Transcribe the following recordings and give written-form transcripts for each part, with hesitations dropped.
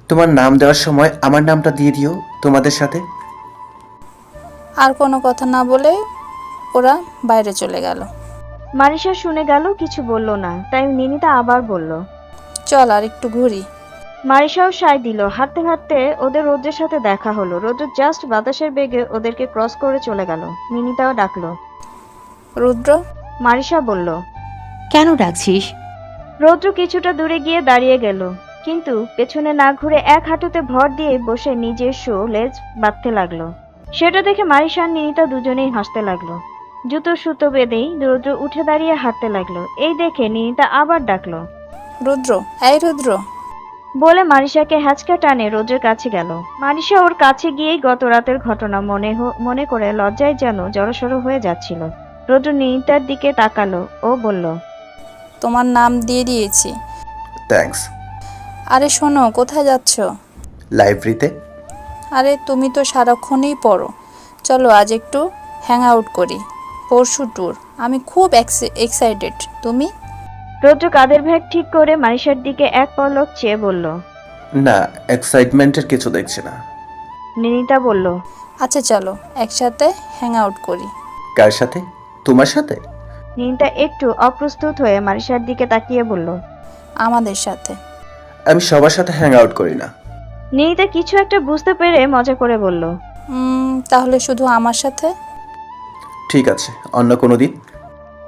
তোমার নাম দেওয়ার সময় আমার নামটা দিয়ে দিও তোমাদের সাথে। আর কোনো কথা না বলে ওরা বাইরে চলে গেল। মারিশা শুনে গেল, কিছু বলল না। তাই নিনিতা আবার বলল, চল আর একটু ঘুরি। মারিশাও সায় দিল। হাঁটতে হাঁটতে ওদের রৌদ্রের সাথে দেখা হলো। রৌদ্র জাস্ট বাতাসের বেগে ওদেরকে ক্রস করে চলে গেল। নিনিতাও ডাকলো, রুদ্র। মারিশা বলল। কেন ডাকছিস? রৌদ্র কিছুটা দূরে গিয়ে দাঁড়িয়ে গেল, কিন্তু পেছনে না ঘুরে এক হাঁটুতে ভর দিয়ে বসে নিজের লেজ বাঁধতে লাগলো। সেটা দেখে মারিশা আর নিনিতা দুজনেই হাসতে লাগলো। জুতো সুতো বেঁধেই রৌদ্র উঠে দাঁড়িয়ে হাঁটতে লাগলো। এই দেখে নিনিতা আবার ডাকলো, রুদ্র, এই রুদ্র। বলে মারিশাকে হ্যাচকা টানে রৌদ্রের কাছে গেল। মারিশা ওর কাছে গিয়েই গত রাতের ঘটনা মনে করে লজ্জায় যেন জড়সড় হয়ে যাচ্ছিল। রৌদ্র নিনিতার দিকে তাকালো। ও বলল, তোমার নাম দিয়ে দিয়েছি। থ্যাঙ্কস। আরে শোনো, কোথায় যাচ্ছ? লাইব্রেরিতে। আরে তুমি তো সারাক্ষণই পড়ো। চলো আজ একটু হ্যাং আউট করি। পরশু ট্যুর, আমি খুব এক্সাইটেড। তুমি? রৌদ্র কাঁধের ব্যাগ ঠিক করে মারিশার দিকে এক পলক চেয়ে বলল, না, এক্সাইটমেন্টের কিছু দেখছি না। নিনিতা বলল, আচ্ছা চলো একসাথে হ্যাং আউট করি। কার সাথে? তোমার সাথে? নিনিতা একটু অপ্রস্তুত হয়ে মারিশার দিকে তাকিয়ে বলল, আমাদের সাথে। আমি সবার সাথে হ্যাং আউট করি না। নিনিতা কিছু একটা বুঝতে পেরে মজা করে বলল, তাহলে শুধু আমার সাথে? ঠিক আছে, অন্য কোনো দিন।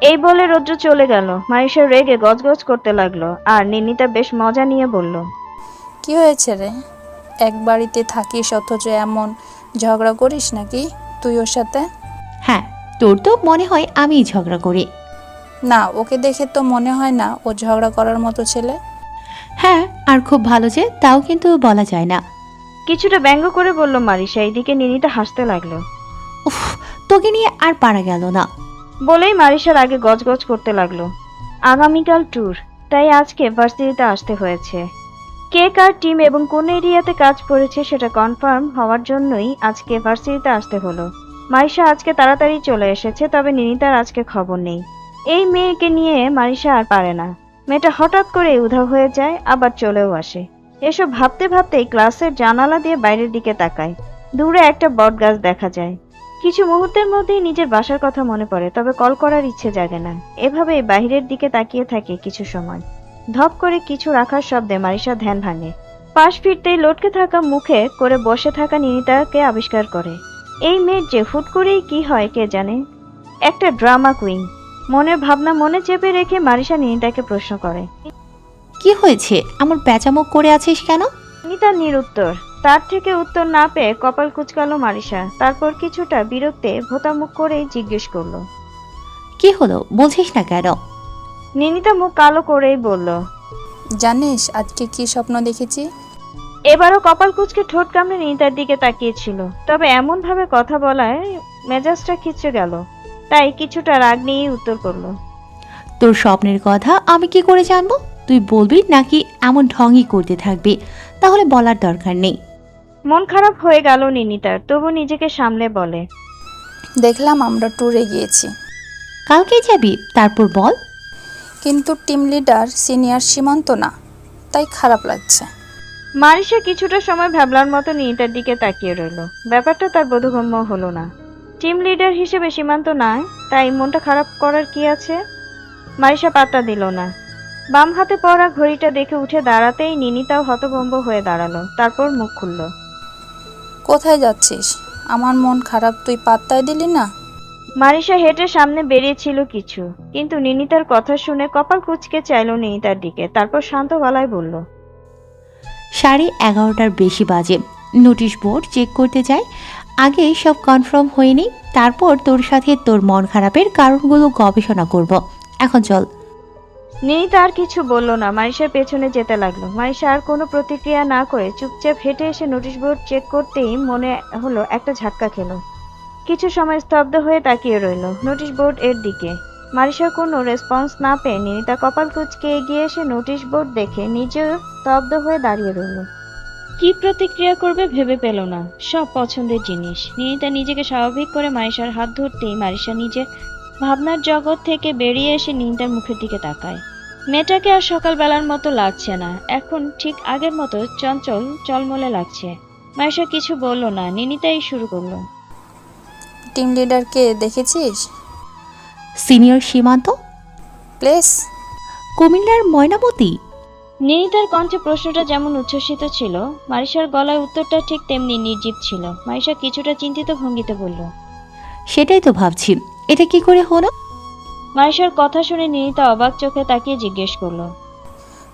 এই বলে রৌদ্র চলে গেল। মারিশা রেগে গজগজ করতে লাগলো, আর নিনিতা বেশ মজা নিয়ে বলল, কি হয়েছে রে? এক বাড়িতে থাকিস অথচ এমন ঝগড়া করিস নাকি তুই ওর সাথে? হ্যাঁ, তোর তো মনে হয় আমিই ঝগড়া করি। না, ওকে দেখে তো মনে হয় না ও ঝগড়া করার মতো ছেলে। হ্যাঁ, আর খুব ভালো যে, তাও কিন্তু বলা যায় না। কিছুটা ব্যঙ্গ করে বলল মারিশা। এইদিকে নিনিতা হাসতে লাগলো। উফ, তোকে নিয়ে আর পারা গেল না। বলেই মারিশার আগে গজগজ করতে লাগলো। আগামীকাল ট্যুর, তাই আজকে ভার্সিটিতে আসতে হয়েছে। কে কার টিম এবং কোন এরিয়াতে কাজ পড়েছে সেটা কনফার্ম হওয়ার জন্যই আজকে ভার্সিটিতে আসতে হলো। মারিশা আজকে তাড়াতাড়ি চলে এসেছে, তবে নিনিতার আজকে খবর নেই। এই মেয়েকে নিয়ে মারিশা আর পারে না। মেয়েটা হঠাৎ করে উধাও হয়ে যায়, আবার চলেও আসে। এসব ভাবতে ভাবতেই ক্লাসের জানালা দিয়ে বাইরের দিকে তাকায়। দূরে একটা বট গাছ দেখা যায়। কিছু মুহূর্তের মধ্যেই নিজের বাসার কথা মনে পড়ে, তবে কল করার ইচ্ছে জাগে না। এভাবেই বাহিরের দিকে তাকিয়ে থাকে কিছু সময়। ধপ করে কিছু রাখার শব্দে মারিশা ধ্যান ভাঙে। পাশ ফিরতেই লটকে থাকা মুখে করে বসে থাকা নিনিতাকে আবিষ্কার করে। এই মেয়ের যে হুট করেই কি হয় কে জানে, একটা ড্রামা কুইন। মনের ভাবনা মনে চেপে রেখে মারিশা নিনিতাকে প্রশ্ন করে, কি হয়েছে? আমার প্যাঁচামুখ করে আছিস কেন? নিনিতা নিরুত্তর। তার থেকে উত্তর না পেয়ে কপাল কুঁচকালো মারিশা। তারপর কিছুটা বিরক্তে ভোতা মুখ করেই জিজ্ঞেস করলো, কি হলো বলছিস না কেন? নিনিতা মুখ কালো করেই বলল, জানিস আজকে কি স্বপ্ন দেখেছি? এবারও কপাল কুঁচকে ঠোঁট কামড়ে নিনিতার দিকে তাকিয়েছিল, তবে এমন ভাবে কথা বলায় মেজাজটা খিচে গেল। তাই কিছুটা রাগ নিয়েই উত্তর করলো, তোর স্বপ্নের কথা আমি কি করে জানবো? তুই বলবি নাকি এমন ঢঙই করতে থাকবি? তাহলে বলার দরকার নেই। মন খারাপ হয়ে গেল নিনিতার, তবু নিজেকে সামলে বলে, দেখলাম আমরা ট্যুরে গিয়েছি, কালকেই যাবি? তারপর বল। কিন্তু টিম লিডার সিনিয়র সীমান্ত না, তাই খারাপ লাগছে। মারিশা কিছুটা সময় ভাবলার মতো নিনিতার দিকে তাকিয়ে রইল। ব্যাপারটা তার বোধগম্য হলো না। টিম লিডার হিসেবে সীমান্ত নয়, তাই মনটা খারাপ করার কি আছে? মারিশা পাত্তা দিল না। বাম হাতে পড়া ঘড়িটা দেখে উঠে দাঁড়াতেই নিনিতাও হতভম্ব হয়ে দাঁড়ালো। তারপর মুখ খুলল, কোথায় যাচ্ছিস? আমার মন খারাপ তুই পাত্তাই দিলি না। মারিশা হেঁটে সামনে বেরিয়েছিল কিছু, কিন্তু নিনিতার কথা শুনে কপাল কুঁচকে চাইল নিনিতার দিকে। তারপর শান্ত গলায় বলল, 11:30টার বেশি বাজে। নোটিশ বোর্ড চেক করতে যাই। আগে সব কনফার্ম হয়নি, তারপর তোর সাথে তোর মন খারাপের কারণগুলো গবেষণা করব। এখন চল। নিনিতা আর কিছু বলল না, মারিশার পেছনে যেতে লাগলো। মারিশা আর কোনো প্রতিক্রিয়া না করে চুপচাপ হেঁটে এসে নোটিশ বোর্ড চেক করতেই মনে হলো একটা ঝাটকা খেলো। কিছু সময় স্তব্ধ হয়ে তাকিয়ে রইল নোটিশ বোর্ড এর দিকে। মারিশার কোনো রেসপন্স না পেয়ে নিনিতা কপাল কুঁচকে এগিয়ে এসে নোটিশ বোর্ড দেখে নিজেও স্তব্ধ হয়ে দাঁড়িয়ে রইল। কি প্রতিক্রিয়া করবে ভেবে পেল না। সব পছন্দের জিনিস। নিনিতা নিজেকে স্বাভাবিক করে মারিশার হাত ধরতেই মারিশা নিজের ভাবনার জগৎ থেকে বেরিয়ে এসে নিনিতার মুখের দিকে তাকায়। মেয়েটাকে আর সকালবেলার মতো লাগছে না, এখন ঠিক আগের মতো চঞ্চল চলমলে লাগছে। মাইশা কিছু বলল না, নিনিতাই শুরু করলো। টিম লিডারকে দেখেছিস? সিনিয়র সীমান্ত, প্লেস? কুমিল্লার ময়নামতি। নিনিতার কণ্ঠে প্রশ্নটা যেমন উচ্ছ্বসিত ছিল, মারিশার গলায় উত্তরটা ঠিক তেমনি নির্জীব ছিল। মারিশা কিছুটা চিন্তিত ভঙ্গিতে বলল। সেটাই তো ভাবছি, এটা কি করে হলো? মারিশার কথা শুনে নিনিতা অবাক চোখে তাকিয়ে জিজ্ঞেস করলো।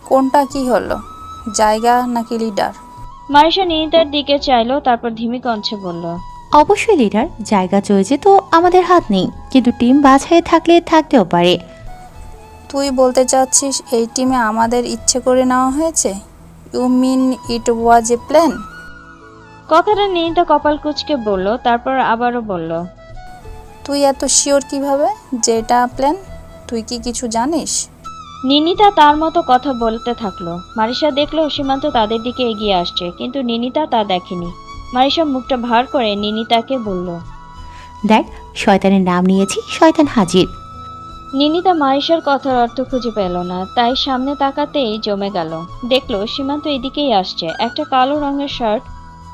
কোনটা কি হলো, জায়গা নাকি লিডার? মারিশা নিনিতার দিকে চাইলো, তারপর ধিমি কণ্ঠে বলল। অবশ্যই লিডার, জায়গা চয়েছে তো আমাদের হাত নেই, কিন্তু টিম বাছাই থাকলে থাকতেও পারে। তুই বলতে চাচ্ছিস এই টিমে আমাদের ইচ্ছে করে নেওয়া হয়েছে? You mean it was a plan? কথাটা নিনিতা কপাল কুঁচকে বলল, তারপর আবারও বলল। তুই এত শিওর কিভাবে যে এটা প্ল্যান? তুই কি কিছু জানিস? নিনিতা তার মতো কথা বলতে থাকলো। মারিশা দেখলো সীমান্ত তাদের দিকে এগিয়ে আসছে, কিন্তু নিনিতা তা দেখেনি। মারিশা মুখটা ভার করে নিনিতাকে বলল। দেখ, শয়তানের নাম নিয়েছি, শয়তান হাজির। নিনিতা মারিশার কথার অর্থ খুঁজে পেল না, তাই সামনে তাকাতেই জমে গেল। দেখলো সীমান্ত এদিকেই আসছে, একটা কালো রঙের শার্ট,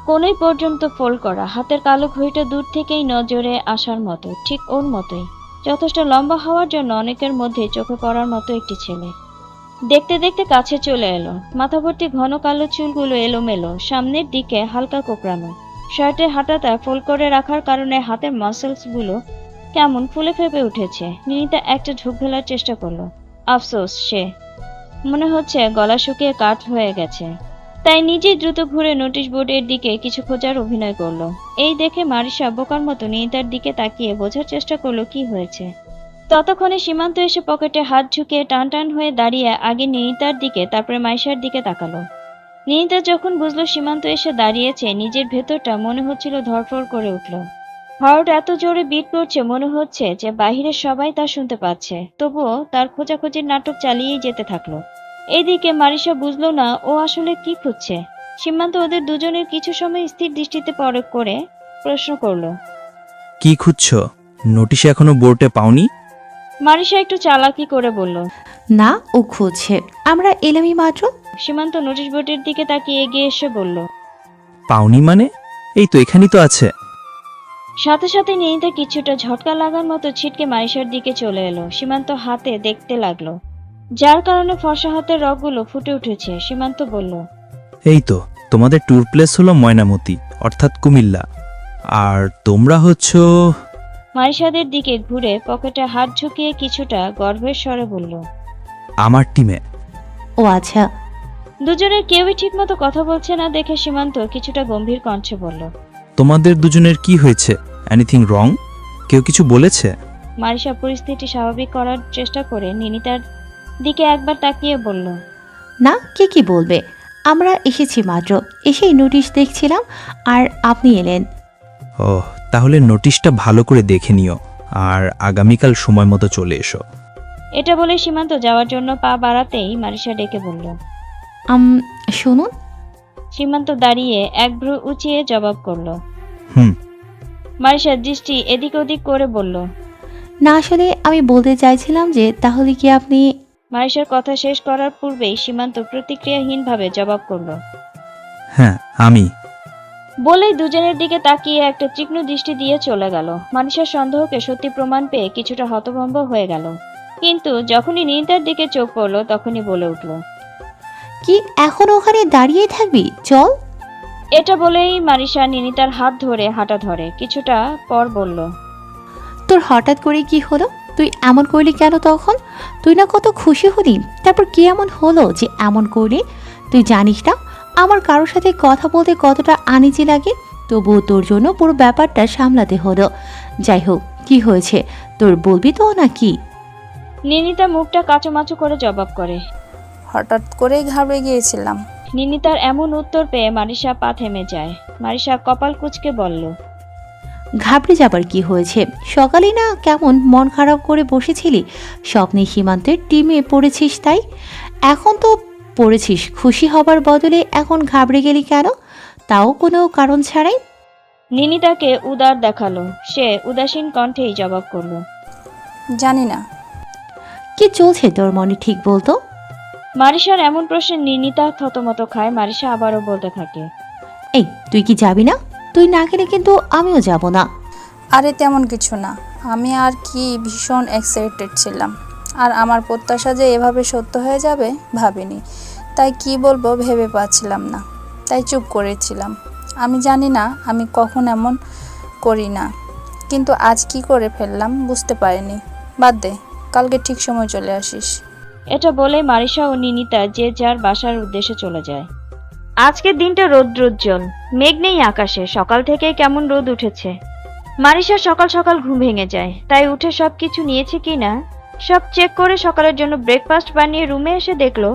কোনই পর্যন্ত ফোল্ড করা, হাতের কালো ঘড়িটা দূর থেকেই নজরে আসার মতো, ঠিক ওর মতোই, যথেষ্ট লম্বা হওয়ার জন্য অনেকের মধ্যে চোখে পড়ার মতো একটি ছেলে। দেখতে দেখতে কাছে চলে এলো, মাথা ভর্তি ঘন কালো চুলগুলো এলোমেলো, সামনের দিকে হালকা কোঁকড়ানো। শার্টের হাতাটা ফোল্ড করে রাখার কারণে হাতের মাসেলস গুলো কেমন ফুলে ফেপে উঠেছে। নিনিতা একটা ঢুক ফেলার চেষ্টা করলো। আফসোস, সে মনে হচ্ছে গলা শুকিয়ে কাঠ হয়ে গেছে। তাই নিজেই দ্রুত ঘুরে নোটিশ বোর্ডের দিকে কিছু খোঁজার অভিনয় করলো। এই দেখে মারিশা বোকার মতো নিনিতার দিকে তাকিয়ে বোঝার চেষ্টা করলো কি হয়েছে। ততক্ষণে সীমান্ত এসে পকেটে হাত ঝুঁকিয়ে টান টান হয়ে দাঁড়িয়ে আগে নিনিতার দিকে, তারপরে মাইশার দিকে তাকালো। নিনিতা যখন বুঝলো সীমান্ত এসে দাঁড়িয়েছে, নিজের ভেতরটা মনে হচ্ছিল ধড়ফড় করে উঠল। হার্ট এত জোরে বিট করছে, মনে হচ্ছে যে বাহিরের সবাই তা শুনতে পাচ্ছে। তবুও তার খোঁজাখুঁজির নাটক চালিয়েই যেতে থাকলো। এইদিকে মারিশা বুঝলো না ও আসলে কি খুঁজছে। সীমান্ত ওদের দুজনের কিছু সময় স্থির দৃষ্টিতে পরখ করে প্রশ্ন করলো। কি খুঁজছো? নোটিশ এখনো বোর্ডে পাওনি? মারিশা একটু চালাকি করে বলল। না, ও খুঁজছে, আমরা এলামই মাত্র। সীমান্ত নোটিশ বোর্ডের দিকে তাকিয়ে এগিয়ে এসে বলল। পাওনি মানে? এই তো, এখানেই তো আছে। সাথে সাথে নিনিতা কিছুটা ঝটকা লাগার মতো ছিটকে মারিশার দিকে চলে এলো। সীমান্ত হাতে দেখতে লাগলো, যার কারণে ফর্সা হাতের রগগুলো ফুটে উঠেছে। সীমান্ত বলল। এই তো, তোমাদের ট্যুর প্লেস হলো ময়নামতি, অর্থাৎ কুমিল্লা। আর তোমরা হচ্ছ? মারিশাদের দিকে ঘুরে পকেটে হাত ঝুঁকিয়ে কিছুটা গর্বের স্বরে বলল। আমার টিমে। ও আচ্ছা। দুজনের কেউই ঠিকমতো কথা বলছে না দেখে সীমান্ত কিছুটা গম্ভীর কণ্ঠে বলল। তোমাদের দুজনের কি হয়েছে? Anything wrong? কেউ কিছু বলেছে? মারিশা পরিস্থিতি স্বাভাবিক করার চেষ্টা করে নিনিতার দিকে একবার তাকিয়ে বলল। না, কে কি বলবে, আমরা এসেছি মাত্র, এসেই নোটিশ দেখছিলাম আর আপনি এলেন। ও, তাহলে নোটিশটা ভালো করে দেখে নিও, আর আগামীকাল সময় মতো চলে এসো। এটা বলে সীমান্ত যাওয়ার জন্য পা বাড়াতেই মারিশা ডেকে বলল। শুনুন। সীমান্ত দাঁড়িয়ে এক ভ্রু উঁচিয়ে জবাব করলো। হুম। মারিশার দৃষ্টি এদিক ওদিক করে বলল। না, আসলে আমি বলতে চাইছিলাম যে তাহলে কি আপনি। মারিশার কথা শেষ করার পূর্বেই সীমান্ত প্রতিক্রিয়াহীনভাবে জবাব করল। হ্যাঁ, আমি। বলেই দুজনের দিকে তাকিয়ে একটা তীক্ষ্ণ দৃষ্টি দিয়ে চলে গেল। মারিশার সন্দেহকে সত্যি প্রমাণ পেয়ে কিছুটা হতভম্ব হয়ে গেল, কিন্তু যখনই নিনিতার দিকে চোখ পড়ল তখনই বলে উঠল। কি এখন ওখানে দাঁড়িয়ে থাকবি, চল। এটা বলেই মারিশা নিনিতার হাত ধরে হাঁটা ধরে, কিছুটা পর বলল। তোর হঠাৎ করে কি হলো? তুই এমন করলি কেন তখন? তুই না কত খুশি হলি, তারপর কি এমন হলো যে এমন করলি? তুই জানিস না আমার কারোর সাথে কথা বলতে কতটা আনিজি লাগে, তবুও তোর জন্য পুরো ব্যাপারটা সামলাতে হলো। যাই হোক, কি হয়েছে তোর বলবি তো নাকি? নিনিতা মুখটা কাঁচুমাচু করে জবাব করে। হঠাৎ করেই ঘাবড়ে গিয়েছিলাম। নিনিতার এমন উত্তর পেয়ে মারিশা পা থেমে যায়। মারিশা কপাল কুঁচকে বলল। ঘাবড়ে যাবার কি হয়েছে? সকালেই না কেমন মন খারাপ করে বসেছিলি, স্বপ্নে সীমান্তের টিমে পড়েছিস, তাই এখন তো পড়েছিস, খুশি হবার বদলে এখন ঘাবড়ে গেলি কেন, তাও কোনো কারণ ছাড়াই? নিনিতাকে উদার দেখালো। সে উদাসীন কণ্ঠেই জবাব করল। জানি না। কি চলছে তোর মনে, ঠিক বলতো? মারিশার এমন প্রশ্নে নির্নিতা থতমত খায়। মারিশা আবারও বলতে থাকে, এই তুই কি যাবি না? তুই না গেলে কিন্তু আমিও যাব না। আরে তেমন কিছু না, আমি আর কি ভীষণ এক্সাইটেড ছিলাম। আর আমার প্রত্যাশা যে এভাবে সত্য হয়ে যাবে ভাবিনি, তাই কি বলবো ভেবে পাচ্ছিলাম না, তাই চুপ করেছিলাম। আমি জানি না আমি কখন এমন করি না, কিন্তু আজ কি করে ফেললাম বুঝতে পারিনি। বাদ দে, কালকে ঠিক সময় চলে আসিস। এটা বলে মারিশা ও নিনিতা যে যার বাসার উদ্দেশ্যে চলে যায়। আজকের দিনটা রৌদ্রোজ্জ্বল, মেঘ নেই আকাশে, সকাল থেকেই কেমন রোদ উঠেছে। মারিশা সকাল সকাল ঘুম ভেঙে যায়, তাই উঠে সবকিছু নিয়েছে কিনা সব চেক করে সকালের জন্য ব্রেকফাস্ট বানিয়ে রুমে এসে দেখলো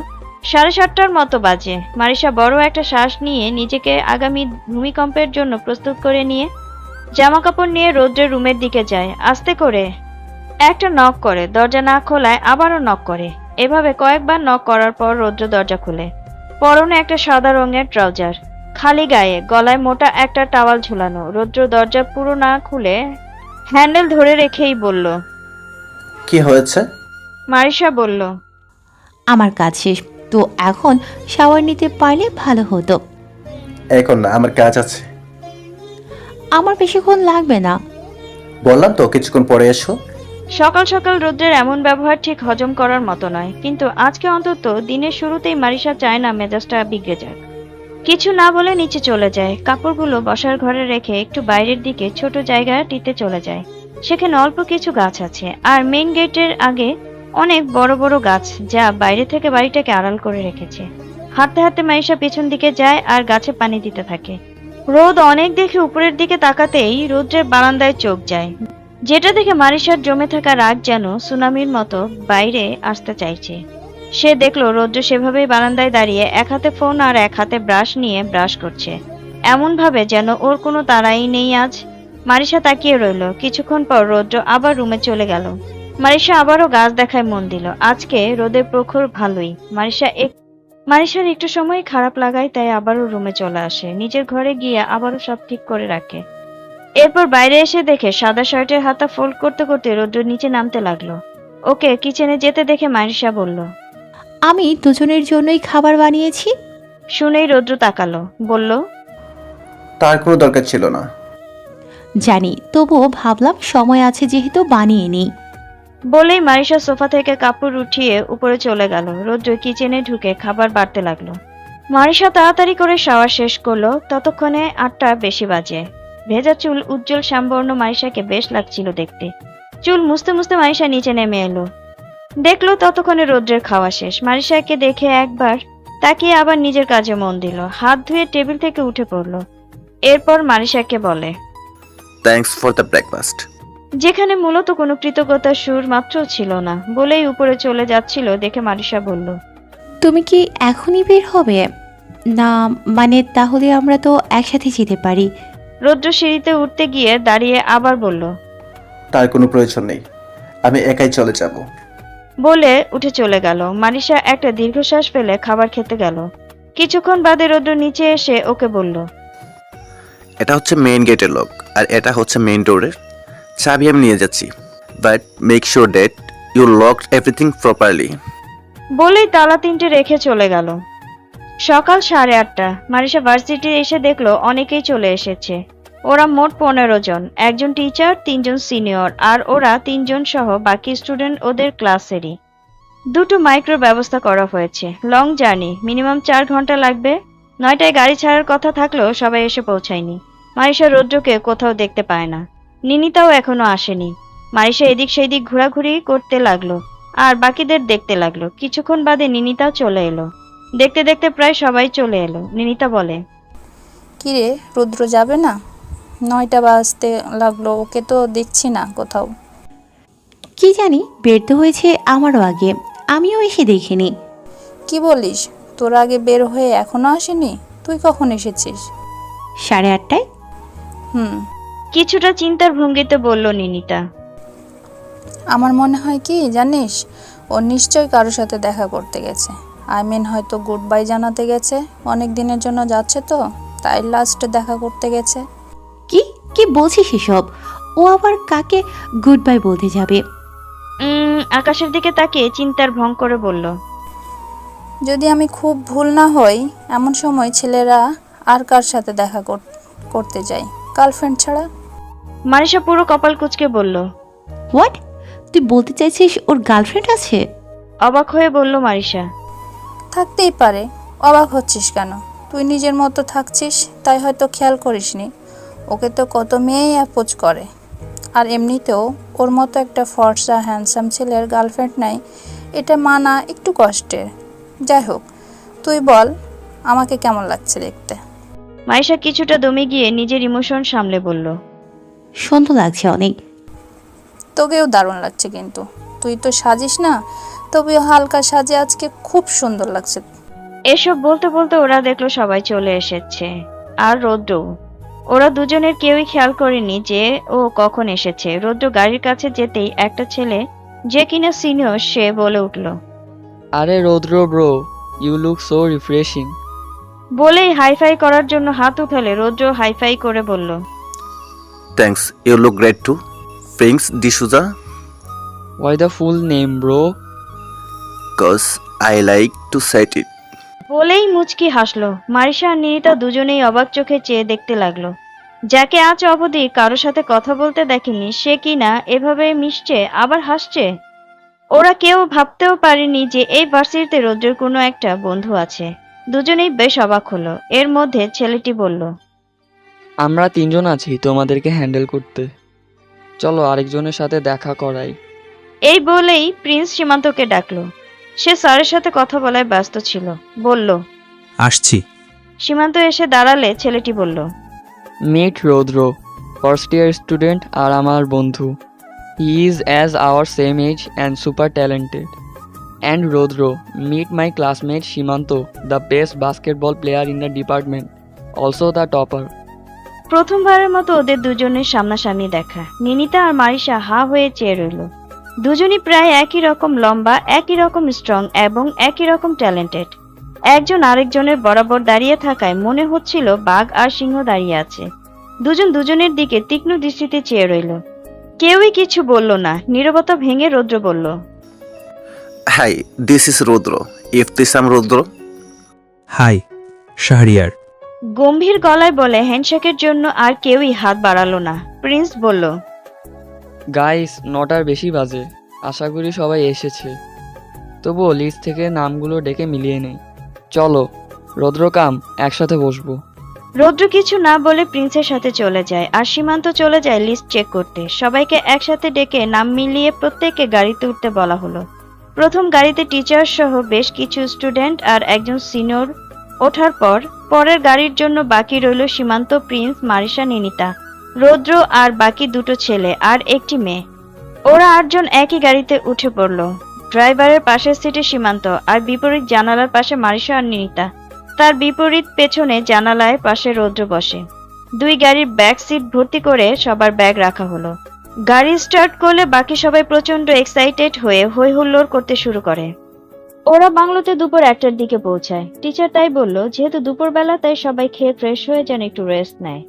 7:30টার মতো বাজে। মারিশা বড় একটা শ্বাস নিয়ে নিজেকে আগামী ভূমিকম্পের জন্য প্রস্তুত করে নিয়ে জামা কাপড় নিয়ে রৌদ্রের রুমের দিকে যায়। আস্তে করে একটা নক করে, দরজা না খোলায় আবারও নক করে। এভাবে কয়েকবার নক করার পর রৌদ্র দরজা খুলে। পরনে একটা সাদা রঙের ট্রাউজার, খালি গায়ে, গলায় মোটা একটা টাওয়াল ঝুলানো। রৌদ্র দরজা পুরো না খুলে হ্যান্ডেল ধরে রেখেই বলল। কি হয়েছে? মারিশা বলল, আমার কাজ শেষ, তো এখন শাওয়ার নিতে পারলে ভালো হতো। এখন না, আমার কাজ আছে। আমার বেশিক্ষণ লাগবে না। বললাম তো কিছুক্ষণ পরে এসো। সকাল সকাল রৌদ্রের এমন ব্যবহার ঠিক হজম করার মতো নয়, কিন্তু আজকে অন্তত দিনের শুরুতেই মারিশা চায় না মেজাজটা বিগড়ে যাক। কিছু না বলে নিচে চলে যায়, কাপড়গুলো বসার ঘরে রেখে একটু বাইরের দিকে ছোট জায়গাটিতে চলে যায়। সেখানে অল্প কিছু গাছ আছে, আর মেইন গেটের আগে অনেক বড় বড় গাছ, যা বাইরে থেকে বাড়িটাকে আড়াল করে রেখেছে। হাঁটতে হাঁটতে মারিশা পেছন দিকে যায় আর গাছে পানি দিতে থাকে। রোদ অনেক দেখে উপরের দিকে তাকাতেই রৌদ্রের বারান্দায় চোখ যায়, যেটা দেখে মারিশার জমে থাকা রাগ যেন সুনামির মতো বাইরে আসতে চাইছে। সে দেখলো রৌদ্র সেভাবেই বারান্দায় দাঁড়িয়ে এক হাতে ফোন আর এক হাতে ব্রাশ নিয়ে ব্রাশ করছে, এমন ভাবে যেন ওর কোনো তাড়াই নেই আজ। মারিশা তাকিয়ে রইল। কিছুক্ষণ পর রৌদ্র আবার রুমে চলে গেল। মারিশা আবারও গাছ দেখায় মন দিল। আজকে রোদের প্রখর ভালোই। মারিশার একটু সময় খারাপ লাগায়, তাই আবারও রুমে চলে আসে। নিজের ঘরে গিয়ে আবারও সব ঠিক করে রাখে। এরপর বাইরে এসে দেখে সাদা শার্টের হাতা ফোল্ড করতে করতে রৌদ্র নিচে নামতে লাগলো। ওকে কিচেনে যেতে দেখে মারিশা বলল। আমি দুজনের জন্যই খাবার বানিয়েছি। শুনেই রৌদ্র তাকালো, বলল, তার কোনো দরকার ছিল না। জানি, তবুও ভাবলাম সময় আছে যেহেতু বানিয়ে নিই। বলেই মারিশা সোফা থেকে কাপড় উঠিয়ে উপরে চলে গেল। রৌদ্র কিচেনে ঢুকে খাবার বাড়তে লাগলো। মারিশা তাড়াতাড়ি করে শাওয়ার শেষ করলো। ততক্ষণে 8টা বেশি বাজে। ভেজা চুল উজ্জ্বল শ্যামবর্ণ মারিশাকে বেশ লাগছিল দেখতে। চুল মুছতে মুছতে মারিশা নিচে নেমে এলো। দেখলো ততক্ষণে রৌদ্রের খাওয়া শেষ। মারিশাকে দেখে একবার তাকিয়ে আবার নিজের কাজে মন দিল। হাত ধুয়ে টেবিল থেকে উঠে পড়লো। এরপর মারিশাকে বলে, থ্যাঙ্কস ফর দ্য ব্রেকফাস্ট। যেখানে মূলত কোনো কৃতজ্ঞতার সুর মাত্র ছিল না। বলেই উপরে চলে যাচ্ছিল দেখে মারিশা বলল, তুমি কি এখনই বের হবে? না মানে তাহলে আমরা তো একসাথে যেতে পারি। রৌদ্র সিঁড়িতে উঠতে গিয়ে দাঁড়িয়ে আবার বলল, তার কোনো প্রয়োজন নেই, আমি একাই চলে যাব। বলে উঠে চলে গেল। মারিশা একটা দীর্ঘশ্বাস ফেলে খাবার খেতে গেল। কিছুক্ষণ বাদে রৌদ্র নিচে এসে ওকে বলল, এটা হচ্ছে মেইন গেটের লক, আর এটা হচ্ছে মেইন ডোরের চাবি। আমি নিয়ে যাচ্ছি, but make sure that you locked everything properly. বলেই তালা 3টে রেখে চলে গেল। সকাল 8:30। মারিশা ভার্সিটি এসে দেখলো অনেকেই চলে এসেছে। ওরা মোট 15 জন। একজন টিচার, 3 জন সিনিয়র, আর ওরা 3 জন সহ বাকি স্টুডেন্ট ওদের ক্লাসেরই। 2টো মাইক্রোর ব্যবস্থা করা হয়েছে। লং জার্নি, মিনিমাম 4 ঘন্টা লাগবে। 9টায় গাড়ি ছাড়ার কথা থাকলেও সবাই এসে পৌঁছায়নি। মারিশা রৌদ্রকে কোথাও দেখতে পায় না। নিনিতাও এখনো আসেনি। মারিশা এদিক সেদিক ঘোরাঘুরি করতে লাগলো আর বাকিদের দেখতে লাগলো। কিছুক্ষণ বাদে নিনিতাও চলে এলো। দেখতে দেখতে প্রায় সবাই চলে এলো। নিনিতা বলে, কিরে, রুদ্র যাবে না? 9টা বাজতে লাগলো, ওকে তো দেখছি না কোথাও। কি জানি, বের তো হয়েছে আমারও আগে, আমিও এসে দেখিনি। কি বলিস, তোর আগে বের হয়ে এখনো আসেনি? তুই কখন এসেছিস? 8:30টায়। হুম, কিছুটা চিন্তার ভঙ্গিতে বলল নিনিতা। আমার মনে হয় কি জানিস, ও নিশ্চয়ই কারোর সাথে দেখা করতে গেছে। হয়তো গুড বাই জানাতে গেছে। অনেক দিনের জন্য যাচ্ছে তো, তাই লাস্টে দেখা করতে গেছে। কি কি বলছিস এসব? ও আবার কাকে গুড বাই বলতে যাবে? আকাশের দিকে তাকিয়ে চিন্তার ভঙ্গ করে বলল, যদি আমি খুব ভুল না হই, এমন সময় ছেলেরা আর কার সাথে দেখা করতে যায় গার্লফ্রেন্ড ছাড়া? মারিশা পুরো কপাল কুঁচকে বলল। হোয়াট? তুই বলতে চাইছিস ওর গার্লফ্রেন্ড আছে? অবাক হয়ে বলল মারিশা। থাকতেই পারে, অবাক হচ্ছিস কেন? তুই নিজের মতো থাকছিস তাই হয়তো খেয়াল করিসনি। ওকে তো কত মেয়েই অ্যাপ্রোচ করে, আর এমনিতেও ওর মতো একটা ফর্সা হ্যান্ডসাম ছেলের গার্লফ্রেন্ড নাই, এটা মানা একটু কষ্টের। যাই হোক, তুই বল আমাকে কেমন লাগছে দেখতে? মারিশা কিছুটা দমে গিয়ে নিজের ইমোশন সামলে বলল। সুন্দর লাগছে অনেক। তোকেও দারুণ লাগছে, কিন্তু তুই তো সাজিস না, তবেও হালকা সাজে আজকে খুব সুন্দর লাগছে। এসব বলতে বলতে ওরা দেখলো সবাই চলে এসেছে, আর রৌদ্র। ওরা দুজনের কেউই খেয়াল করেনি যে ও কখন এসেছে। রৌদ্র গাড়ির কাছে যেতেই একটা ছেলে, যে কিনা সিনিয়র, সে বলে উঠল। আরে Roudro bro, you look so refreshing. বলেই হাইফাই করার জন্য হাত উঠালে রৌদ্র হাইফাই করে বলল। Thanks, you look great too. ফ্রিংস D'Souza, Why the full name, bro? Cause I like to set it. বলেই মুচকি হাসলো। মারিশা আর নিরিতা দুজনেই অবাক চোখে চেয়ে দেখতে লাগলো। যাকে আজ অবধি কারো সাথে কথা বলতে দেখেনি, সে কিনা এভাবে মিশছে আবার হাসছে। ওরা কেউ ভাবতেও পারেনি যে এই ভার্সিটিতে রৌদ্রের কোনো একটা বন্ধু আছে। দুজনেই বেশ অবাক হলো। এর মধ্যে ছেলেটি বলল, আমরা তিনজন আছি তোমাদেরকে হ্যান্ডেল করতে। চলো আরেকজনের সাথে দেখা করাই। এই বলেই প্রিন্স সীমান্তকে ডাকলো। সে স্যারের সাথে কথা বলায় ব্যস্ত ছিল। বলল, আসছি। সীমান্ত এসে দাঁড়ালে ছেলেটি বলল, মিট রৌদ্র, ফার্স্ট ইয়ার স্টুডেন্ট আর আমার বন্ধু। He is as our same age and super talented. And Raudra, meet my classmate Simanta, the best basketball player in the department, also the topper. প্রথমবারের মতো ওদের দুজনের সামনাসামনি দেখা। নিনিতা আর মারিশা হা হয়ে চেয়ে রইল। দুজনই প্রায় একই রকম লম্বা, একই রকম স্ট্রং এবং একই রকম ট্যালেন্টেড। একজন আরেকজনের বরাবর দাঁড়িয়ে থাকায় মনে হচ্ছিল বাঘ আর সিংহ দাঁড়িয়ে আছে। দুজন দুজনের দিকে তীক্ষ্ণ দৃষ্টিতে চেয়ে রইল। কেউই কিছু বলল না। নীরবতা ভেঙে রৌদ্র বলল, hi, this is Rudra, Iftisam Rudra. Hi, Shahriar. গম্ভীর গলায় বলে হ্যান্ডশেকের জন্য আর কেউই হাত বাড়ালো না। প্রিন্স বলল, গাইস, নটার বেশি বাজে, আশা করি সবাই এসেছে। তবুও লিস্ট থেকে নামগুলো ডেকে মিলিয়ে নেই। চলো রৌদ্রকাম, একসাথে বসবো। রৌদ্র কিছু না বলে প্রিন্সের সাথে চলে যায়, আর সীমান্ত চলে যায় লিস্ট চেক করতে। সবাইকে একসাথে ডেকে নাম মিলিয়ে প্রত্যেককে গাড়িতে উঠতে বলা হলো। প্রথম গাড়িতে টিচার সহ বেশ কিছু স্টুডেন্ট আর একজন সিনিয়র ওঠার পর পরের গাড়ির জন্য বাকি রইল সীমান্ত, প্রিন্স, মারিশা, নিনিতা, রৌদ্র আর বাকি দুটো ছেলে আর একটি মেয়ে। ওরা 8 জন একই গাড়িতে উঠে পড়ল। ড্রাইভারের পাশের সিটে সীমান্ত, আর বিপরীত জানালার পাশে মারিশা আর নিনিতা। তার বিপরীত পেছনে জানালায় পাশে রৌদ্র বসে। 2 গাড়ির ব্যাক সিট ভর্তি করে সবার ব্যাগ রাখা হলো। গাড়ি স্টার্ট করলে বাকি সবাই প্রচন্ড এক্সাইটেড হয়ে হই হুল্লোড় করতে শুরু করে। ওরা বাংলোতে দুপুর 1টার দিকে পৌঁছায়। টিচার তাই বলল, যেহেতু দুপুরবেলা তাই সবাই খেয়ে ফ্রেশ হয়ে যেন একটু রেস্ট নেয়।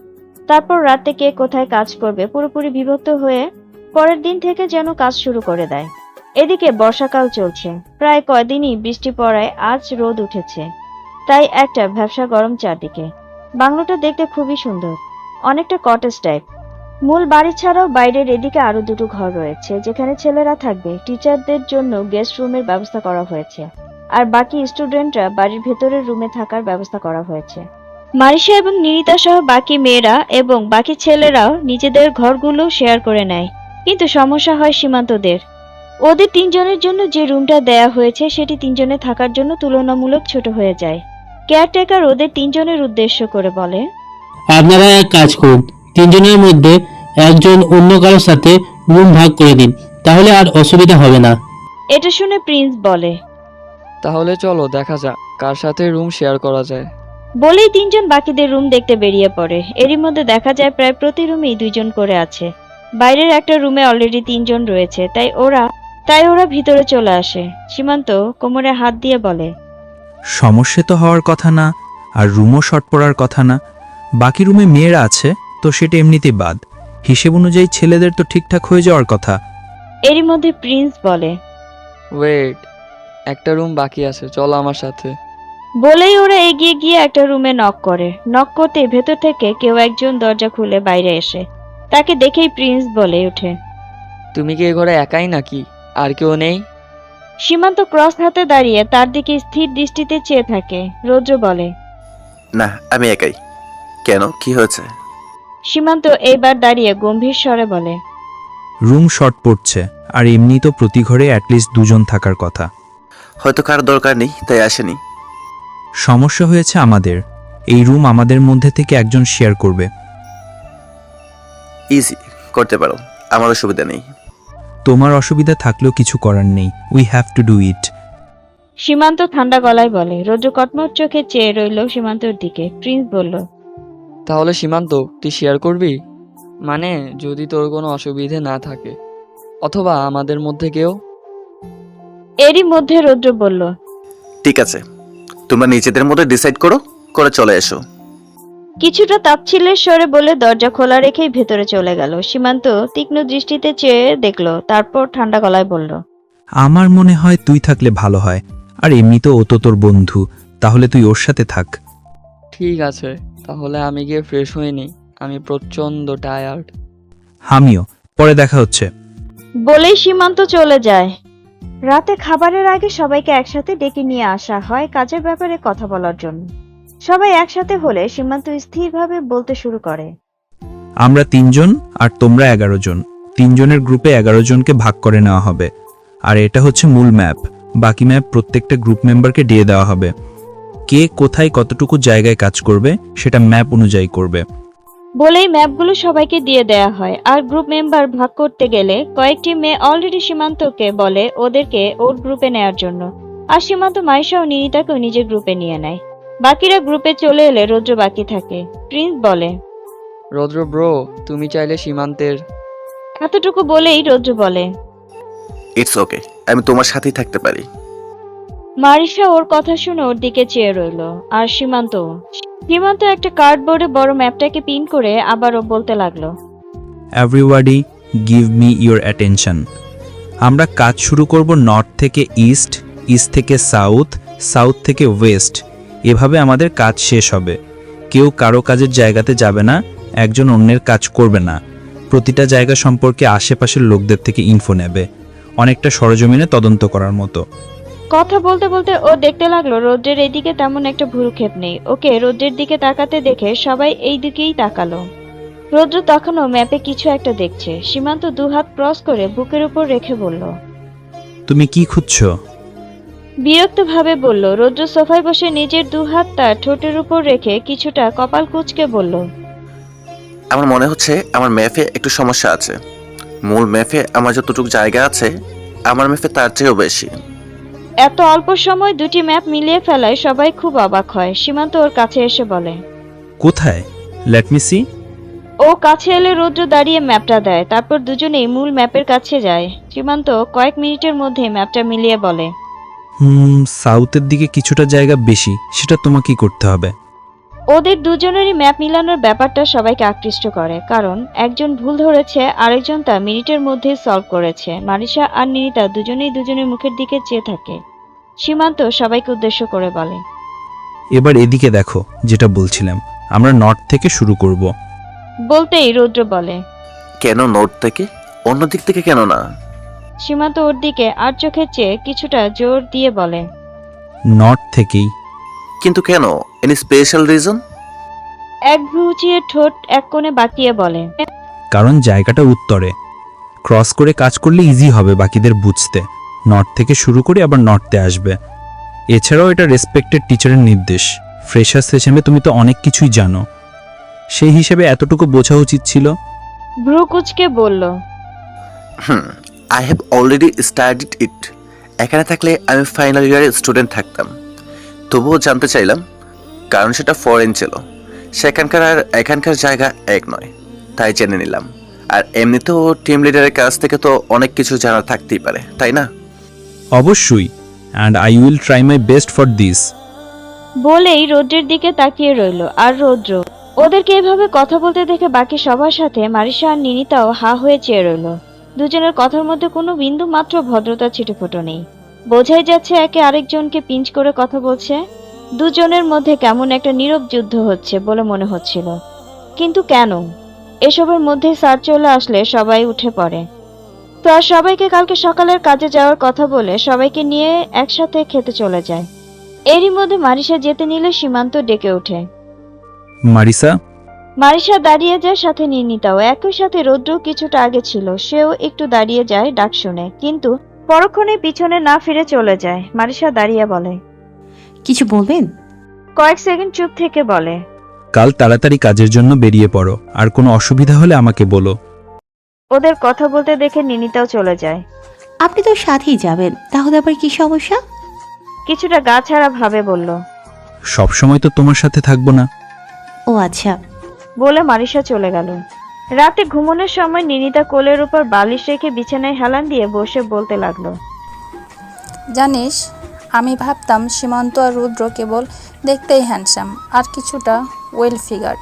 তারপর রাতে কে কোথায় কাজ করবে পুরোপুরি বিভক্ত হয়ে পরের দিন থেকে যেন কাজ শুরু করে দেয়। এদিকে বর্ষাকাল চলছে। প্রায় কয়দিনই বৃষ্টি পড়ায় আজ রোদ উঠেছে, তাই একটা ভ্যাপসা গরম চারদিকে। বাংলোটা দেখতে খুবই সুন্দর, অনেকটা কটেজ টাইপ। মূল বাড়ি ছাড়াও বাইরের এদিকে আরো 2টো ঘর রয়েছে যেখানে ছেলেরা থাকবে। টিচারদের জন্য গেস্ট রুমের ব্যবস্থা করা হয়েছে, আর বাকি স্টুডেন্টরা বাড়ির ভেতরের রুমে থাকার ব্যবস্থা করা হয়েছে। মারিশা এবং নিরিতা সহ বাকি মেয়েরা এবং বাকি ছেলেরাও নিজেদের ঘরগুলো শেয়ার করে নেয়, কিন্তু সমস্যা হয় সীমান্তদের। ওদের 3 জনের জন্য যে রুমটা দেয়া হয়েছে সেটি 3 জনে থাকার জন্য তুলনামূলক ছোট হয়ে যায়। কেয়ারটেকার ওদের 3 জনের উদ্দেশ্য করে বলে, আপনারা এক কাজ করুন, 3 জনের মধ্যে একজন অন্য কারোর সাথে রুম ভাগ করে দিন, তাহলে আর অসুবিধা হবে না। এটা শুনে প্রিন্স বলে, তাহলে চলো দেখা যাক কার সাথে রুম শেয়ার করা যায়। বলেই 3 জন বাকিদের রুম দেখতে বেরিয়ে পড়ে। এরই মধ্যে দেখা যায় প্রায় প্রতি রুমেই 2 জন করে আছে। বাইরের একটা রুমে অলরেডি 3 জন রয়েছে, তাই ওরা ভিতরে চলে আসে। সীমান্ত কোমরে হাত দিয়ে বলে, সমস্যা তো হওয়ার কথা না, আর রুমও শর্ট পড়ার কথা না। বাকি রুমে মেয়েরা আছে তো সেটা এমনিতেই বাদ, হিসেব অনুযায়ী ছেলেদের তো ঠিকঠাক হয়ে যাওয়ার কথা। এরই মধ্যে প্রিন্স বলে, ওয়েট, একটা রুম বাকি আছে, চলো আমার সাথে। বলেই ওরা এগিয়ে গিয়ে একটা রুমে নক করে। নক করতে ভেতর থেকে কেউ একজন দরজা খুলে বাইরে এসে তাকে দেখেই প্রিন্স বলে ওঠে, তুমি কি এ ঘরে একাই নাকি আর কেউ নেই? সীমান্ত ক্রস হাতে দাঁড়িয়ে তার দিকে স্থির দৃষ্টিতে চেয়ে থাকে। রৌদ্র বলে, না, আমি একাই। কেন, কি হয়েছে? সীমান্ত এইবার দাঁড়িয়ে গম্ভীর স্বরে বলে, রুম শর্ট পড়ছে, আর এমনি তো প্রতি ঘরে অ্যাটলিস্ট দুজন থাকার কথা। হয়তো কারো দরকার নেই তাই আসেনি। সমস্যা হয়েছে আমাদের। এই রুম আমাদের মধ্যে থেকে একজন শেয়ার করবে। ইজি করতে পারো, আমার অসুবিধা নেই। তোমার অসুবিধা থাকলেও কিছু করার নেই, we have to do it. সীমান্ত ঠান্ডা গলায় বলে। রৌদ্র কটমট চোখে চেয়ে রইল সীমান্তর দিকে। প্রিন্স বলল, তাহলে সীমান্ত, তুই শেয়ার করবি? মানে যদি তোর কোনো অসুবিধে না থাকে, অথবা আমাদের মধ্যে কেউ। এরই মধ্যে রৌদ্র বলল, ঠিক আছে, তোমরা নিজেদের মধ্যে ডিসাইড করে চলে এসো। কিছুটা তাচ্ছিল্যের স্বরে বলে দরজা খোলা রেখেই ভেতরে চলে গেল। সীমান্ত তীক্ষ্ণ দৃষ্টিতে চেয়ে দেখলো, তারপর ঠান্ডা গলায় বলল, আমার মনে হয় তুই থাকলে ভালো হয়। আর এমনিতেও ও তো তোর বন্ধু, তাহলে তুই ওর সাথে থাক। ঠিক আছে, তাহলে আমি গিয়ে ফ্রেশ হয়ে নিই, আমি প্রচণ্ড টায়ার্ড। আমিও, পরে দেখা হচ্ছে। বলেই সীমান্ত চলে যায়। রাতে খাবারের আগে সবাইকে একসাথে ডেকে নিয়ে আসা হয় কাজের ব্যাপারে কথা বলার জন্য। সবাই একসাথে হলে সীমান্ত স্থিরভাবে বলতে শুরু করে, আমরা 3 জন আর তোমরা 11 জন। 3 জনের গ্রুপে 11 জনকে ভাগ করে নেওয়া হবে। আর এটা হচ্ছে মূল ম্যাপ। বাকি ম্যাপ প্রত্যেকটা গ্রুপ মেম্বারকে দিয়ে দেওয়া হবে। কে কোথায় কতটুকু জায়গায় কাজ করবে সেটা ম্যাপ অনুযায়ী করবে। বলেই ম্যাপগুলো সবাইকে দিয়ে দেয়া হয়। আর গ্রুপ মেম্বার ভাগ করতে গেলে কয়েকটি মেয়ে অলরেডি সীমান্তকে বলে ওদেরকে ওর গ্রুপে নেয়ার জন্য। আর সীমান্ত মাইশা ও নিনিতাকেও নিজের গ্রুপে নিয়ে নেয়। বাকিরা গ্রুপে চলে এলে রৌদ্র বাকি থাকে। প্রিন্স বলে, রৌদ্র ব্রো, তুমি চাইলে সীমান্তের। এতটুকু বলেই রৌদ্র বলে, ইটস ওকে, আমি তোমার সাথেই থাকতে পারি। মারিশা ওর কথা শুনে ওর দিকে চেয়ে রইল। আর সীমান্ত একটা কার্ডবোর্ডে বড় ম্যাপটাকে পিন করে আবারও বলতে লাগলো, everybody give me your attention. আমরা কাজ শুরু করব নর্থ থেকে ইস্ট, ইস্ট থেকে সাউথ, সাউথ থেকে ওয়েস্ট। এভাবে আমাদের কাজ শেষ হবে। কেউ কারো কাজের জায়গাতে যাবে না, একজন অন্যের কাজ করবে না। প্রতিটা জায়গা সম্পর্কে আশেপাশের লোকদের থেকে ইনফো নেবে, অনেকটা সরজমিনে তদন্ত করার মতো। কথা বলতে বলতে ও দেখতে লাগলো রৌদ্রের এইদিকে তেমন একটা ভুরুক্ষেপ নেই। ওকে রৌদ্রের দিকে তাকাতে দেখে সবাই এই দিকেই তাকালো। রৌদ্র তখনও ম্যাপে কিছু একটা দেখছে। সীমান্ত দুহাত ক্রস করে বুকের উপর রেখে বলল, তুমি কি খুঁজছো? বিরক্তভাবে বলল। রৌদ্র সোফায় বসে নিজের দুহাত তার ঠোঁটের উপর রেখে কিছুটা কপাল কুঁচকে বলল, আমার মনে হচ্ছে আমার ম্যাপে একটু সমস্যা আছে। মূল ম্যাপে আমার যতটুকু জায়গা আছে, আমার ম্যাপে তার চেয়েও বেশি। এত অল্প সময় দুটি ম্যাপ মিলিয়ে ফেলায় সবাই খুব অবাক হয়। সীমান্ত ওর কাছে এসে বলে, কোথায়? Let me C. ও কাছে এলে রৌদ্র দাঁড়িয়ে ম্যাপটা দেয়। তারপর দুজনেই মূল ম্যাপের কাছে যায়। সীমান্ত কয়েক মিনিটের মধ্যে ম্যাপটা মিলিয়ে বলে, সাউথের দিকে কিছুটা জায়গা বেশি, সেটা তোমাকেই করতে হবে। ওদের দুজনেরই ম্যাপ মিলানোর ব্যাপারটা সবাইকে আকৃষ্ট করে, কারণ একজন ভুল ধরেছে, আরেকজন তা মিনিটের মধ্যেই সলভ করেছে। মারিশা আর নিনিতা দুজনেই দুজনের মুখের দিকে চেয়ে থাকে। সীমান্ত সবাইকে উদ্দেশ্য করে বলে, এবার এদিকে দেখো, যেটা বলছিলাম, আমরা নর্থ থেকে শুরু করব। বলতেই রৌদ্র বলে, কেন নর্থ থেকে? অন্য দিক থেকে কেন না? সীমান্ত ওর দিকে আর চোখে চেয়ে কিছুটা জোর দিয়ে বলে, নর্থ থেকেই। কিন্তু কেন? Any special reason? এক ভ্রুচিয়ে ঠোঁট এক কোণে বাঁকিয়ে বলে, কারণ জায়গাটা উত্তরে, ক্রস করে কাজ করলে ইজি হবে বাকিদের বুঝতে। নর্থ থেকে শুরু করে আবার নর্থে আসবে। এছাড়াও এটা রেসপেক্টেড টিচারের নির্দেশ। ফ্রেশার্স হিসেবে তুমি তো অনেক কিছুই জানো, সেই হিসেবে এতটুকু বোঝা উচিত ছিল। ভ্রু কুচকে বলল, আই হ্যাভ অলরেডি স্টাডিড ইট। এখানে থাকলে আমি ফাইনাল ইয়ারের স্টুডেন্ট থাকতাম। তবুও জানতে চাইলাম, কারণ সেটা ফরেন ছিল। সেখানকার আর এখানকার জায়গা এক নয়, তাই জেনে নিলাম। আর এমনিতেও টিম লিডারের কাছ থেকে তো অনেক কিছু জানা থাকতেই পারে, তাই না? অবশ্যই, and I will try my best for this. বলেই রৌদ্রের দিকে তাকিয়ে রইল। আর রৌদ্র ওদেরকে এভাবে কথা বলতে দেখে বাকি সবার সাথে মারিশা আর নিনিতাও হা হয়ে চেয়ে রইল। দুজনের কথার মধ্যে কোনো বিন্দু মাত্র ভদ্রতা ছিটেফোঁটো নেই। বোঝাই যাচ্ছে একে আরেকজনকে পিঞ্চ করে কথা বলছে। দুজনের মধ্যে কেমন একটা নীরব যুদ্ধ হচ্ছে বলে মনে হচ্ছিল। কিন্তু কেন? এসবের মধ্যে স্যার চলে আসলে সবাই উঠে পড়ে। স্যার সবাইকে কালকে সকালের কাজে যাওয়ার কথা বলে সবাইকে নিয়ে একসাথে খেতে চলে যায়। এরই মধ্যে মারিসা যেতে নিলে সীমান্ত ডেকে ওঠে। মারিসা, মারিসা দাঁড়িয়ে যায়, সাথে নির্নিতাও। একই সাথে রৌদ্র কিছুটা আগে ছিল, সেও একটু দাঁড়িয়ে যায় ডাক শুনে, কিন্তু পরক্ষণে পিছনে না ফিরে চলে যায়। মারিসা দাঁড়িয়ে বলে, কিছু বলবেন? কয়েক সেকেন্ড চুপ থেকে বলে, কাল তাড়াতাড়ি কাজের জন্য বেরিয়ে পড়ো, আর কোনো অসুবিধা হলে আমাকে বলো। ওদের কথা বলতে দেখে নির্নিতাও চলে যায়। আপনি তো সাথেই যাবেন, তাহলে আবার কি সমস্যা? কিছুটা গা ছাড়া ভাবে বলল। সবসময় তো তোমার সাথে থাকবো না। ও আচ্ছা। বলে মারিসা চলে গেল। রাতে ঘুমানোর সময় নিনিতা কোলের উপর বালিশ রেখে বিছানায় হেলান দিয়ে বসে বলতে লাগলো, জানিস, আমি ভাবতাম সীমান্ত আর রুদ্র কেবল দেখতেই হ্যান্ডসাম আর কিছুটা ওয়েল ফিগার্ড,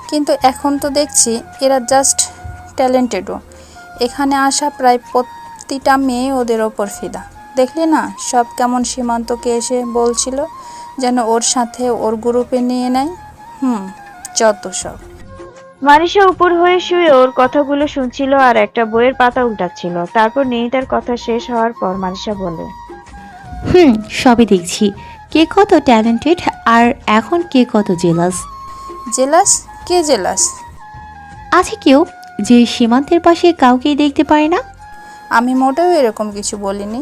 কিন্তু এখন তো দেখছি এরা জাস্ট ট্যালেন্টেডও। এখানে আসা প্রায় প্রতিটা মেয়ে ওদের ওপর ফিদা। দেখলি না সব কেমন সীমান্তকে এসে বলছিল যেন ওর সাথে ওর গ্রুপে নিয়ে নেয়। যত সব। মারিসা উপর হয়ে শুয়ে ওর কথাগুলো শুনছিল আর একটা বইয়ের পাতা উল্টাচ্ছিল। তারপর নিনিতার কথা শেষ হওয়ার পর মারিসা বলে, সবই দেখছি। কে কত ট্যালেন্টেড আর এখন কে কত জেলাস। জেলাস? কে জেলাস? আছে কেউ যে সীমান্তের পাশে কাউকেই দেখতে পারে না? আমি মোটেও এরকম কিছু বলিনি।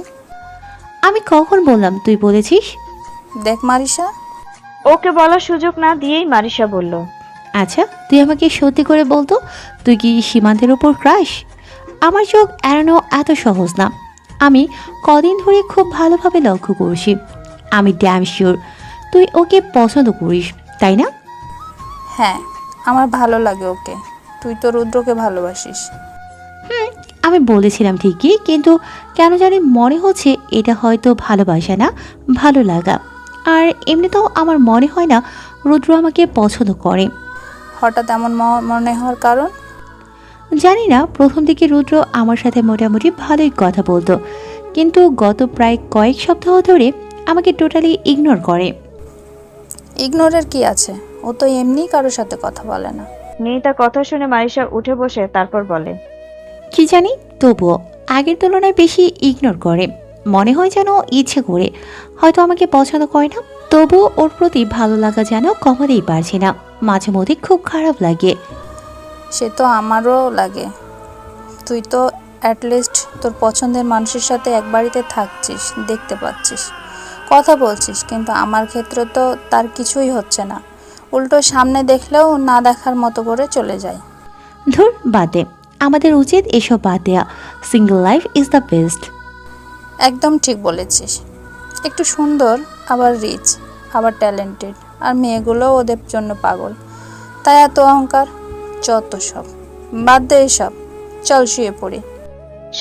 আমি কখন বললাম তুই বলেছিস? দেখ মারিসা। ওকে বলার সুযোগ না দিয়েই মারিসা বলল, আচ্ছা, তুই আমাকে সত্যি করে বলতো, তুই কি সীমান্তের ওপর ক্রাশ? আমার চোখ এড়ানো এত সহজ না। আমি কদিন ধরে খুব ভালোভাবে লক্ষ্য করছি। আমি ড্যাম শিওর তুই ওকে পছন্দ করিস, তাই না? হ্যাঁ, আমার ভালো লাগে ওকে। তুই তো রুদ্রকে ভালোবাসিস। আমি বলেছিলাম ঠিকই, কিন্তু কেন জানি মনে হচ্ছে এটা হয়তো ভালোবাসা না, ভালো লাগা। আর এমনিতেও আমার মনে হয় না রুদ্র আমাকে পছন্দ করে। হঠাৎ এমন মনে হওয়ার কারণ? জানি না, প্রথম দিকে রুদ্র আমার সাথে মোটামুটি ভালোই কথা বলতো, কিন্তু গত প্রায় কয়েক সপ্তাহ ধরে আমাকে টোটালি ইগনোর করে। ইগনোরের কি আছে? ও তো এমনি কারোর সাথে কথা বলে না। নিনিতার কথা শুনে মারিসা উঠে বসে তারপর বলে, কি জানি, তবুও আগের তুলনায় বেশি ইগনোর করে। মনে হয় যেন ইচ্ছে করে, হয়তো আমাকে পছন্দ করে না। তবুও ওর প্রতি ভালো লাগা যেন কমাতেই পারছি না। মাঝে মধ্যে খুব খারাপ লাগে। সে তো আমারও লাগে। তুই তো অ্যাটলিস্ট তোর পছন্দের মানুষের সাথে এক বাড়িতে থাকছিস, দেখতে পাচ্ছিস, কথা বলছিস, কিন্তু আমার ক্ষেত্রে তো তার কিছুই হচ্ছে না। উল্টো সামনে দেখলেও না দেখার মতো করে চলে যায়। ধুর, বাদ দে। আমাদের উচিত এসব বাদ দেয়া। Single life is the best. একদম ঠিক বলেছিস। একটু সুন্দর, আবার রিচ, আবার ট্যালেন্টেড, আর মেয়েগুলো ওদের জন্য পাগল, তাই এত অহংকার। যত সব। বাদ দে এসব, চল শুয়ে পড়ি।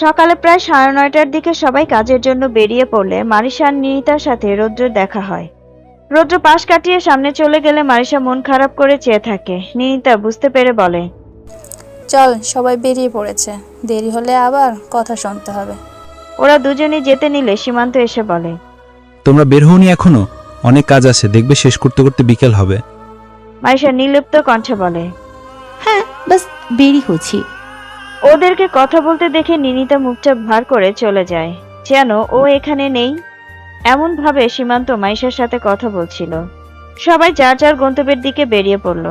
সকালে প্রায় 9:30টার দিকে সবাই কাজের জন্য বেরিয়ে পড়লে মারিসা আর নিনিতার সাথে রৌদ্রের দেখা হয়। রৌদ্র পাশ কাটিয়ে সামনে চলে গেলে মারিসা মন খারাপ করে চেয়ে থাকে। নিনিতা বুঝতে পেরে বলে, চল, সবাই বেরিয়ে পড়েছে, দেরি হলে আবার কথা শুনতে হবে। ওরা দুজনেই যেতে নিলে সীমান্ত এসে বলে, তোমরা বের হওনি এখনো? অনেক কাজ আছে, দেখবে শেষ করতে করতে বিকেল হবে। মারিসা নির্লিপ্ত কণ্ঠে বলে, হ্যাঁ, বাস বেরি হচ্ছি। ওদেরকে কথা বলতে দেখে নিনিতা মুখটা ভার করে চলে যায়, যেন ও এখানে নেই। এমন ভাবে সীমান্ত মাইশার সাথে কথা বলছিল। সবাই যার যার গন্তব্যের দিকে বেরিয়ে পড়ল।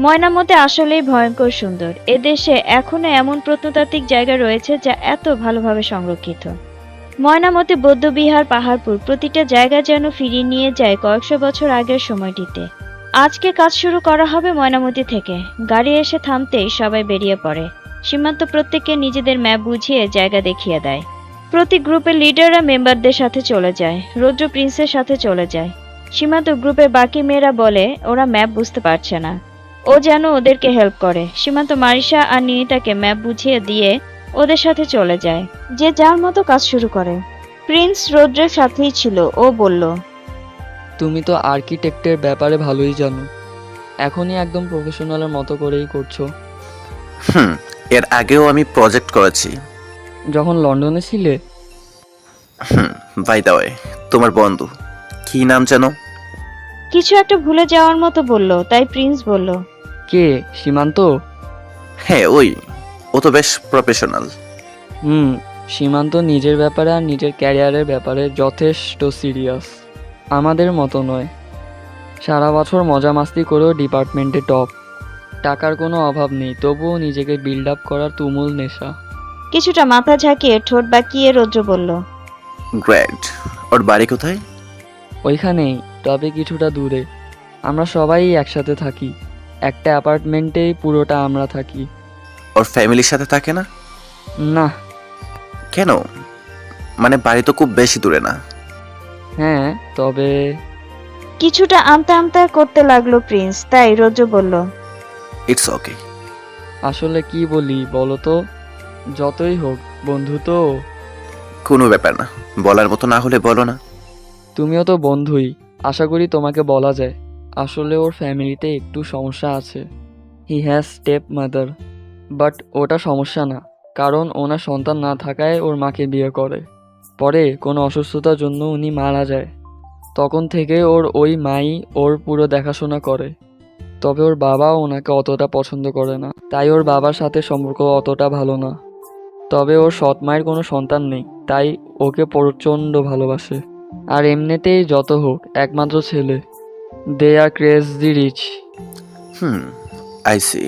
ময়নামতি আসলেই ভয়ঙ্কর সুন্দর। এদেশে এখনো এমন প্রত্নতাত্ত্বিক জায়গা রয়েছে যা এত ভালোভাবে সংরক্ষিত। ময়নামতি বৌদ্ধবিহার, পাহাড়পুর, প্রতিটা জায়গা যেন ফিরিয়ে নিয়ে যায় কয়েকশো বছর আগের সময়টিতে। আজকে কাজ শুরু করা হবে ময়নামতি থেকে। গাড়ি এসে থামতেই সবাই বেরিয়ে পড়ে। সীমান্ত প্রত্যেককে নিজেদের ম্যাপ বুঝিয়ে জায়গা দেখিয়ে দেয়। প্রতি গ্রুপের লিডাররা মেম্বারদের সাথে চলে যায়। রৌদ্র প্রিন্সের সাথে চলে যায়। সীমান্ত গ্রুপের বাকি মেয়েরা বলে ওরা ম্যাপ বুঝতে পারছে না, ও যেন ওদেরকে হেল্প করে। সীমান্ত মারিসা আর নিনিতাকে ম্যাপ বুঝিয়ে দিয়ে ওদের সাথে চলে যায়। যে যার মতো কাজ শুরু করে। প্রিন্স রৌদ্রের সাথেই ছিল। ও বলল, তুমি তো আর্কিটেক্টের ব্যাপারে ভালোই জানো, এখনই একদম প্রফেশনালের মতো করেই করছো। এর আগেও আমি প্রজেক্ট করেছি। যখন লন্ডনে ছিলে? বাই দ্য ওয়ে, তোমার বন্ধু কি নাম যেন? কিছু একটা ভুলে যাওয়ার মতো বলল, তাই প্রিন্স বলল, কে? সীমান্ত? হ্যাঁ ওই, ও তো বেশ প্রফেশনাল। সীমান্ত নিজের ব্যাপারে আর নিজের ক্যারিয়ারের ব্যাপারে যথেষ্ট সিরিয়াস। আমাদের মতো নয়। সারা বছর মজা মাস্তি করেও ডিপার্টমেন্টে টপ। টাকার কোনো অভাব নেই, তবুও নিজেকে বিল্ড আপ করার তুমুল নেশা। কিছুটা মাথা ঝাঁকিয়ে ঠোঁট বাঁকিয়ে রৌদ্র বলল, গ্রেট। ওর বাড়ি কোথায়? ওইখানেই, তবে কিছুটা দূরে। আমরা সবাই একসাথে থাকি, একটা অ্যাপার্টমেন্টেই পুরোটা আমরা থাকি। ওর ফ্যামিলির সাথে থাকে না? না। কেন? মানে বাড়ি তো খুব বেশি দূরে না। হ্যাঁ, তবে কিছুটা আমতা আমতা করতে লাগলো প্রিন্স, তাই রৌদ্র বলল, ইটস ওকে। আসলে কি বলি বলো তো? যতই হোক বন্ধু তো। কোনো ব্যাপার না, বলার মতো না হলে বলো না। তুমিও তো বন্ধুই, আশা করি তোমাকে বলা যায়। আসলে ওর ফ্যামিলিতে একটু সমস্যা আছে। He has step mother, but ওটা সমস্যা না, কারণ ওনার সন্তান না থাকায় ওর মাকে বিয়ে করে। পরে কোনো অসুস্থতার জন্য উনি মারা যায়। তখন থেকে ওর ওই মাই ওর পুরো দেখাশোনা করে। তবে ওর বাবা ওনাকে অতটা পছন্দ করে না, তাই ওর বাবার সাথে সম্পর্ক অতটা ভালো না। তবে ওর সৎ মায়ের কোনো সন্তান নেই, তাই ওকে প্রচণ্ড ভালোবাসে। আর এমনিতেই যত হোক একমাত্র ছেলে। They are crazy rich. I see.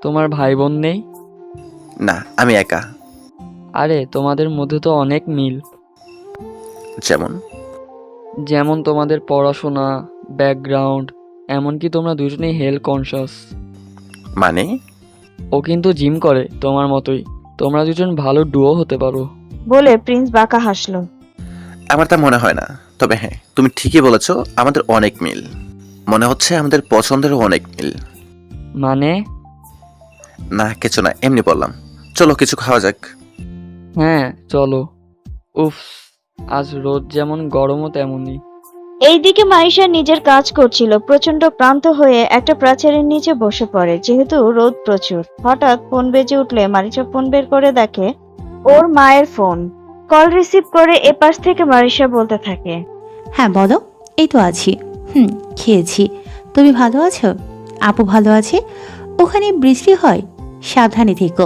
তোমার ভাই বোন নেই? না, আমি একা। আরে তোমাদের মধ্যে তো অনেক মিল। যেমন? যেমন তোমাদের পড়াশোনা, ব্যাকগ্রাউন্ড, এমনকি তোমরা দুজনেই হেলথ কনসাস। মানে? ও কিন্তু জিম করে তোমার মতোই। তোমরা দুজন ভালো ডুও হতে পারো। বলে প্রিন্স বাঁকা হাসলো। আমার তা মনে হয় না, তবে হ্যাঁ তুমি ঠিকই বলেছো, আমাদের অনেক মিল। মনে হচ্ছে আমাদের পছন্দেরও অনেক মিল। মানে? না কিছু না, এমনি বললাম। চলো কিছু খাওয়া যাক। হ্যাঁ চলো। উফ, আজ রোদ যেমন গরমও তেমনই। এইদিকে মাইশা নিজের কাজ করছিল, প্রচন্ড ক্লান্ত হয়ে একটা প্রাচীরের নিচে বসে পড়ে। যেহেতু রোদ প্রচুর, হঠাৎ ফোন বেজে উঠলে মারিশা ফোন বের করে দেখে ওর মায়ের ফোন। কল রিসিভ করে এপাশ থেকে মারিশা বলতে থাকে, হ্যাঁ বলো। এই তো আছি। খেয়েছি। তুমি ভালো আছো? আপু ভালো আছে? ওখানে বৃষ্টি হয়? সাবধানে থেকো।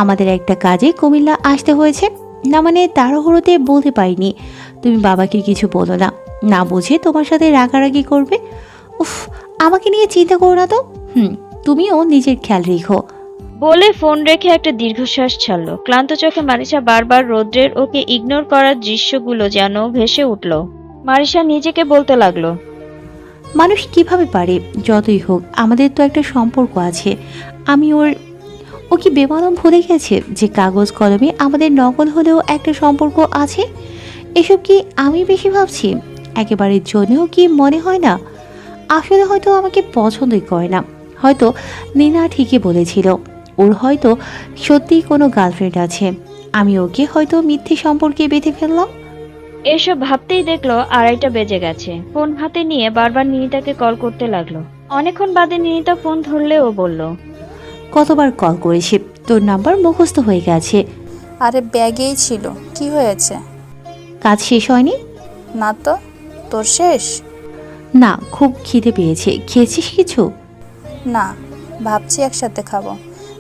আমাদের একটা কাজে কুমিল্লা আসতে হয়েছে, না মানে তাড়াহুড়োতে বলতে পারিনি। তুমি বাবাকে কিছু বলো না, না বুঝে তোমার সাথে রাগারাগি করবে। উফ, আমাকে নিয়ে চিন্তা করো না তো। তুমিও নিজের খেয়াল রেখো। বলে ফোন রেখে একটা দীর্ঘশ্বাস ছাড়লো। ক্লান্ত চোখে মারিশা বারবার রৌদ্রের ওকে ইগনোর করার দৃশ্যগুলো যেন ভেসে উঠল। মারিশা নিজেকে বলতে লাগলো, মানুষ কিভাবে পারে? যতই হোক আমাদের তো একটা সম্পর্ক আছে। আমি ও কি বেমালুম ভুলে গেছে যে কাগজ কলমে আমাদের নকল হলেও একটা সম্পর্ক আছে? এসব কি আমি বেশি ভাবছি? একেবারের জন্যও কি মনে হয় না? আসলে হয়তো আমাকে পছন্দই করে না। হয়তো নীনা ঠিকই বলেছিল, ওর হয়তো সত্যিই কোনো গার্লফ্রেন্ড আছে। আমি ওকে হয়তো মিথ্যে সম্পর্কে বেঁধে ফেললাম। এসব ভাবতেই দেখলো 2:30 বেজে গেছে। ফোন হাতে নিয়ে বারবার নিনিতাকে কল করতে লাগলো। অনেকক্ষণ বাদে নিনিতা ফোন ধরলে ও বলল, কতবার কল করেছি, তোর নাম্বার মুখস্থ হয়ে গেছে। আরে ব্যাগেই ছিল, কি হয়েছে? কাজ শেষ হয়নি? না তো, তোর শেষ? না, খুব খিদে পেয়েছে। খেয়েছিস কিছু? না, ভাবছি একসাথে খাবো।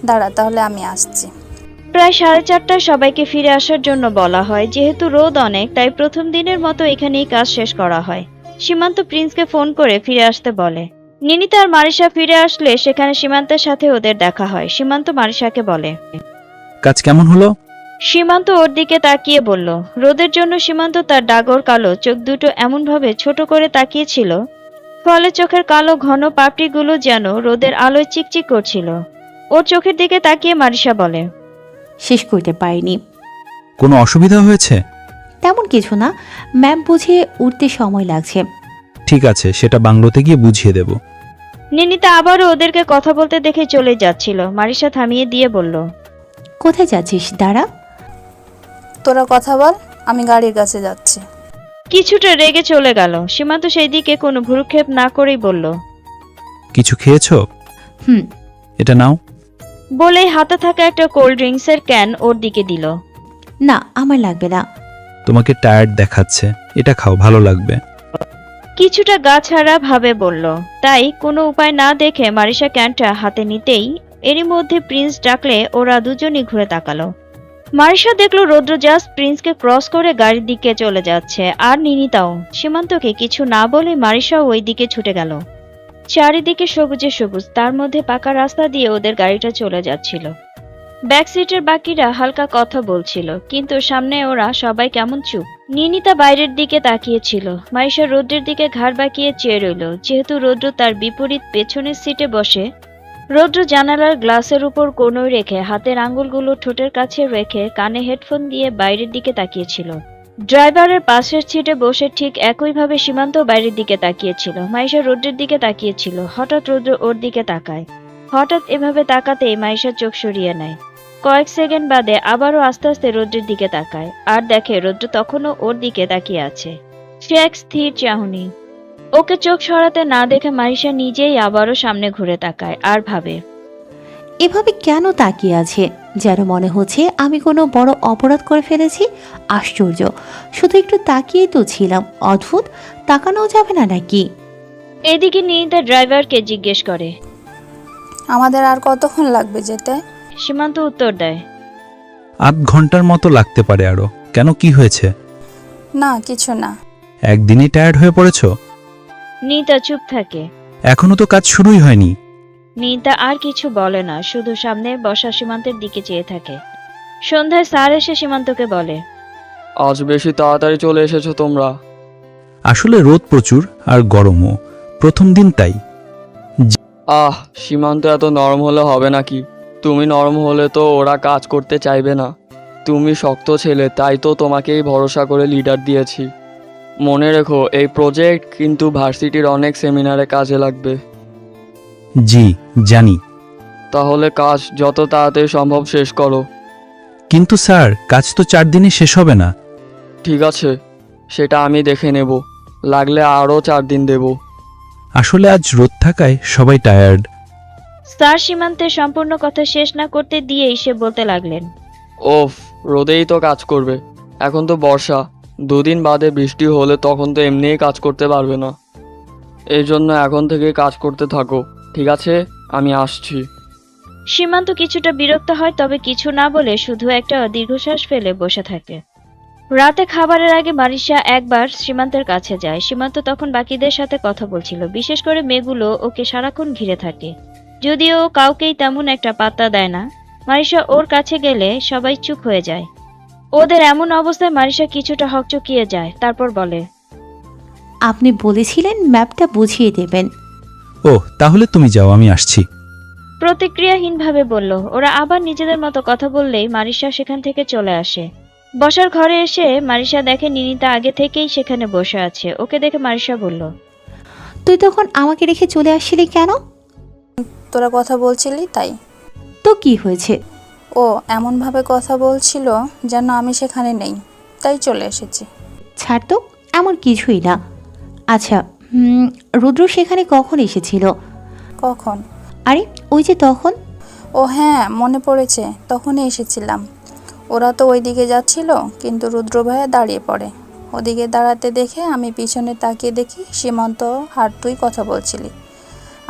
দাঁড়া তাহলে আমি আসছি। প্রায় 4:30টায় সবাইকে ফিরে আসার জন্য বলা হয়। যেহেতু রোদ অনেক, তাই প্রথম দিনের মতো এখানেই কাজ শেষ করা হয়। সীমান্ত প্রিন্সকে ফোন করে ফিরে আসতে বলে। নিনিতা আর মারিশা ফিরে আসলে সেখানে সীমান্তের সাথে ওদের দেখা হয়। সীমান্ত মারিশাকে বলে, কাজ কেমন হলো? সীমান্ত ওর দিকে তাকিয়ে বলল। রোদের জন্য সীমান্ত তার ডাগর কালো চোখ দুটো এমনভাবে ছোট করে তাকিয়েছিল, ফলে চোখের কালো ঘন পাপড়িগুলো যেন রোদের আলোয় চিকচিক করছিল। ওর চোখের দিকে তাকিয়ে মারিশা বলে, শেষ করতে পারিনি। কোনো অসুবিধা হয়েছে? তেমন কিছু না, ম্যাম বুঝিয়ে উঠতে সময় লাগছে। ঠিক আছে, সেটা বাংলোতে গিয়ে বুঝিয়ে দেব। নিনিতা আবারও ওদেরকে কথা বলতে দেখে চলে যাচ্ছিল। মারিশা থামিয়ে দিয়ে বলল, কোথায় যাচ্ছিস? দাঁড়া। তোরা কথা বল, আমি গাড়ির কাছে যাচ্ছি। কিছুটা রেগে চলে গেল। সীমান্ত সেই দিকে কোনো ভ্রুক্ষেপ না করেই বলল, কিছু খেয়েছো? হুম। এটা নাও। বলেই হাতে থাকা একটা কোল্ড ড্রিঙ্কসের ক্যান ওর দিকে দিল। না, আমার লাগবে না। তোমাকে টায়ার্ড দেখাচ্ছে, এটা খাও, ভালো লাগবে। কিছুটা গাছাড়া ভাবে বলল। তাই কোনো উপায় না দেখে মারিশা ক্যানটা হাতে নিতেই এরই মধ্যে প্রিন্স ডাকলে ওরা দুজনই ঘুরে তাকালো। মারিশা দেখলো রৌদ্র জাস্ট প্রিন্সকে ক্রস করে গাড়ির দিকে চলে যাচ্ছে, আর নিনিতাও। সীমান্তকে কিছু না বলে মারিশাও ওই দিকে ছুটে গেল। চারিদিকে সবুজে সবুজ, তার মধ্যে পাকা রাস্তা দিয়ে ওদের গাড়িটা চলে যাচ্ছিল। ব্যাক সিটের বাকিরা হালকা কথা বলছিল, কিন্তু সামনে ওরা সবাই কেমন চুপ। নিনিতা বাইরের দিকে তাকিয়েছিল। মারিশা রৌদ্রের দিকে ঘাড় বাঁকিয়ে চেয়ে রইল। যেহেতু রৌদ্র তার বিপরীত পেছনের সিটে বসে, রৌদ্র জানালার গ্লাসের উপর কনুই রেখে হাতের আঙ্গুলগুলো ঠোঁটের কাছে রেখে কানে হেডফোন দিয়ে বাইরের দিকে তাকিয়েছিল। ড্রাইভারের পাশের সিটে বসে ঠিক একইভাবে সীমান্ত বাইরের দিকে তাকিয়েছিল। মাইশা রৌদ্রের দিকে তাকিয়েছিল। হঠাৎ রৌদ্র ওর দিকে তাকায়। হঠাৎ এভাবে তাকাতেই মাইশার চোখ সরিয়ে নেয়। কয়েক সেকেন্ড বাদে আবারও আস্তে আস্তে রৌদ্রের দিকে তাকায়, আর দেখে রৌদ্র তখনও ওর দিকে তাকিয়ে আছে। সে এক স্থির চাহনি। ওকে চোখ সরাতে না দেখে মাইশা নিজেই আবারও সামনে ঘুরে তাকায় আর ভাবে, এভাবে কেন তাকিয়ে আছে? যেন মনে হচ্ছে আমি কোনো বড় অপরাধ করে ফেলেছি। আশ্চর্য, শুধু একটু তাকিয়েই তো ছিলাম। অদ্ভুত, তাকানোও যাবে না নাকি? এদিকে নিনিতা ড্রাইভারকে জিজ্ঞেস করে। আমাদের আর কতক্ষণ লাগবে যেতে? সীমান্ত উত্তর দেয়, আধ ঘন্টার মতো লাগতে পারে আরো। কেন, কি হয়েছে? না, কিছু না। একদিনই টায়ার্ড হয়ে পড়েছ? নিনিতা চুপ থাকে। এখনো তো কাজ শুরুই হয়নি। নিনিতা আর কিছু বলে না, শুধু সামনে বসা সীমান্তের দিকে চেয়ে থাকে। সন্ধ্যায় স্যার এসে সীমান্তকে বলে, আজ বেশি তাড়াতাড়ি চলে এসেছো তোমরা। আসলে রোদ প্রচুর আর গরমও, প্রথম দিন তাই। সীমান্ত এত নরম হলে হবে নাকি? তুমি নরম হলে তো ওরা কাজ করতে চাইবে না। তুমি শক্ত ছেলে, তাই তো তোমাকেই ভরসা করে লিডার দিয়েছি। মনে রেখো, এই প্রজেক্ট কিন্তু ভার্সিটির অনেক সেমিনারে কাজে লাগবে। জি জানি। তাহলে কাজ যত তাড়াতাড়ি সম্ভব শেষ করো। কিন্তু স্যার, কাজ তো 4 দিনে শেষ হবে না। ঠিক আছে, সেটা আমি দেখে নেব। লাগলে আরও 4 দিন দেব। আসলে আজ রোদ থাকায় সবাই টায়ার্ড। স্যার সীমান্তের সম্পূর্ণ কথা শেষ না করতে দিয়েই সে বলতে লাগলেন, ওফ, রোদেই তো কাজ করবে। এখন তো বর্ষা, 2 দিন বাদে বৃষ্টি হলে তখন তো এমনিই কাজ করতে পারবে না। এই জন্য এখন থেকে কাজ করতে থাকো, ঠিক আছে? আমি আসছি। সীমান্ত কিছুটা বিরক্ত হয়, তবে কিছু না বলে শুধু একটা দীর্ঘশ্বাস ফেলে বসে থাকে। রাতে খাবারের আগে মারিশা একবার সীমান্তের কাছে যায়। সীমান্ত তখন বাকিদের সাথে কথা বলছিল। বিশেষ করে মেয়েগুলো ওকে সারাক্ষণ ঘিরে থাকে, যদিও কাউকেই তেমন একটা পাত্তা দেয় না। মারিশা ওর কাছে গেলে সবাই চুপ হয়ে যায়। ওদের এমন অবস্থায় মারিশা কিছুটা হকচকিয়ে যায়, তারপর বলে, আপনি বলেছিলেন ম্যাপটা বুঝিয়ে দেবেন। ও, তাহলে তুমি যাও, আমি আসছি। প্রতিক্রিয়াহীনভাবে বলল। ওরা আবার নিজেদের মতো কথা বললেই মারিশা সেখান থেকে চলে আসে। বসার ঘরে এসে মারিশা দেখে নিনিতা আগে থেকেই সেখানে বসে আছে। ওকে দেখে মারিশা বলল, তুই তখন আমাকে রেখে চলে আসছিলি কেন? তোরা কথা বলছিলি তাই। তো কি হয়েছে? ও এমনভাবে কথা বলছিল যেন আমি সেখানে নেই, তাই চলে এসেছি। ছাড় তো, এমন কিছুই না। আচ্ছা, রুদ্র সেখানে কখন এসেছিল? কখন? আরে ওই যে তখন। ও হ্যাঁ, মনে পড়েছে, তখনই এসেছিলাম। ওরা তো ওই দিকে যাচ্ছিল, কিন্তু রুদ্র ভাইয়া দাঁড়িয়ে পড়ে। ওদিকে দাঁড়াতে দেখে আমি পিছনে তাকিয়ে দেখি সীমান্ত আর তুই কথা বলছিলি,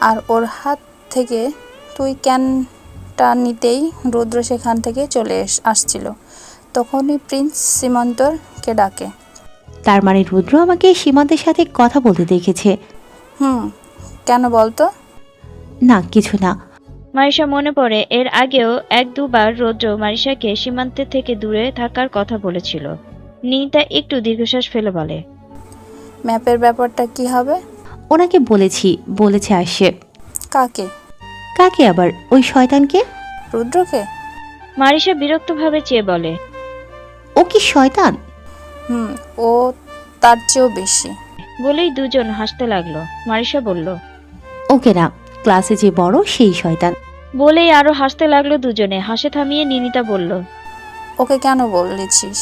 আর ওর হাত থেকে তুই ক্যানটা নিতেই রুদ্র সেখান থেকে চলে আসছিল। তখনই প্রিন্স সীমান্তরকে ডাকে। তার মানে রুদ্র আমাকে সীমান্তের সাথে কথা বলতে দেখেছে? কেন বলতো? না, কিছু না। মারিশা মনে পড়ে এর আগেও 1-2 বার রৌদ্র মারিশাকে সীমান্তের থেকে দূরে থাকার কথা বলেছিল। নিনিতা একটু দীর্ঘশ্বাস ফেলে বলে, ম্যাপের ব্যাপারটা কি হবে? ওনাকে বলেছে আসে। কাকে? কাকে আবার? ওই শয়তানকে। রুদ্রকে? মারিশা বিরক্তভাবে চেয়ে বলে, ও কি শয়তান? ও তার চেয়েও বেশি। বলেই দুজন হাসতে লাগলো। মারিশা বলল, ওকে না, ক্লাসে যে বড় সেই শয়তান। বলেই আরো হাসতে লাগলো দুজনে। হাসে থামিয়ে নিনিতা বলল, ওকে কেন বলেছিস?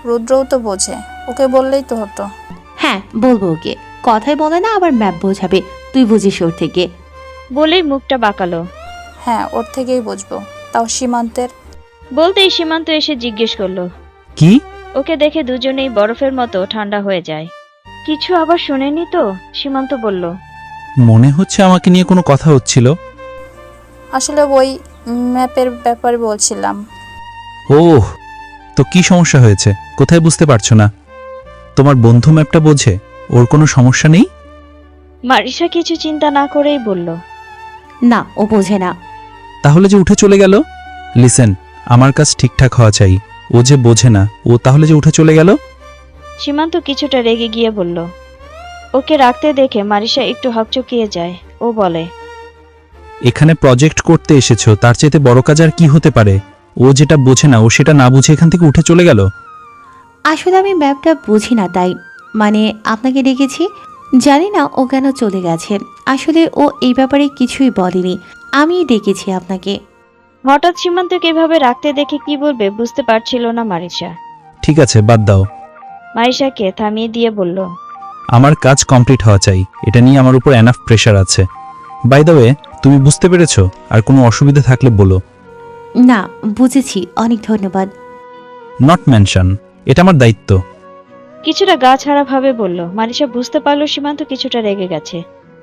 রুদ্রও তো বোঝে, ওকে বললেই তো হতো। হ্যাঁ, বলবো ওকে। কথাই বলে না, আবার ম্যাপ বোঝাবে। তুই বুঝিস ওর থেকে। বলেই মুখটা বাঁকালো। হ্যাঁ, ওর থেকেই বুঝবো, তাও সীমান্তের। বলতেই সীমান্ত এসে জিজ্ঞেস করলো, কি? ওকে দেখে দুজনেই বরফের মতো ঠান্ডা হয়ে যায়। কিছু আবার শোনেনি তো? সীমান্ত বলল। মনে হচ্ছে আমাকে নিয়ে কোনো কথা হচ্ছিল। আসলে ওই ম্যাপের ব্যাপারে বলছিলাম। ওহ, তো কি সমস্যা হয়েছে? কোথায় বুঝতে পারছো না? তোমার বন্ধু ম্যাপটা বোঝে, ওর কোনো সমস্যা নেই? মারিসা কিছু চিন্তা না করেই বলল। না, ও বোঝে না। তাহলে যে উঠে চলে গেল? লিসেন, আমার কাজ ঠিকঠাক হওয়া চাই। ও যে বোঝে না, ও তাহলে যে উঠে চলে গেল? সীমান্ত কিছুটা রেগে গিয়ে বলল। ওকে রাখতে দেখে মারিসা একটু হকচকিয়ে যায়। ও বলে, এখানে প্রজেক্ট করতে এসেছো, তার চাইতে বড় কাজ আর কি হতে পারে? ও যেটা বোঝে না, ও সেটা না বুঝে এখান থেকে উঠে চলে গেল। আসলে আমি ম্যাপটা বুঝি না, তাই মানে আপনাকে ডেকেছি। জানি না ও কেন চলে গেছে। আসলে ও এই ব্যাপারে কিছুই বলেনি, আমিই ডেকেছি আপনাকে। হঠাৎ সীমান্তকে এভাবে রাখতে দেখে কি বলবে বুঝতে পারছিল না মারিসা। ঠিক আছে, বাদ দাও। মারিসাকে থামিয়ে দিয়ে বলল, আমার কাজ কমপ্লিট হওয়া চাই, এটা নিয়ে আমার উপর এনাফ প্রেশার আছে। বাই দ্য ওয়ে, তুমি বুঝতে পেরেছো? আর কোনো অসুবিধা থাকলে বলো। না, বুঝেছি, অনেক ধন্যবাদ। নট মেনশন, এটা আমার দায়িত্ব। কিছুটা গা ছাড়া ভাবে বলল। মারিসা বুঝতে পারল সীমান্ত কিছুটা রেগে গেছে।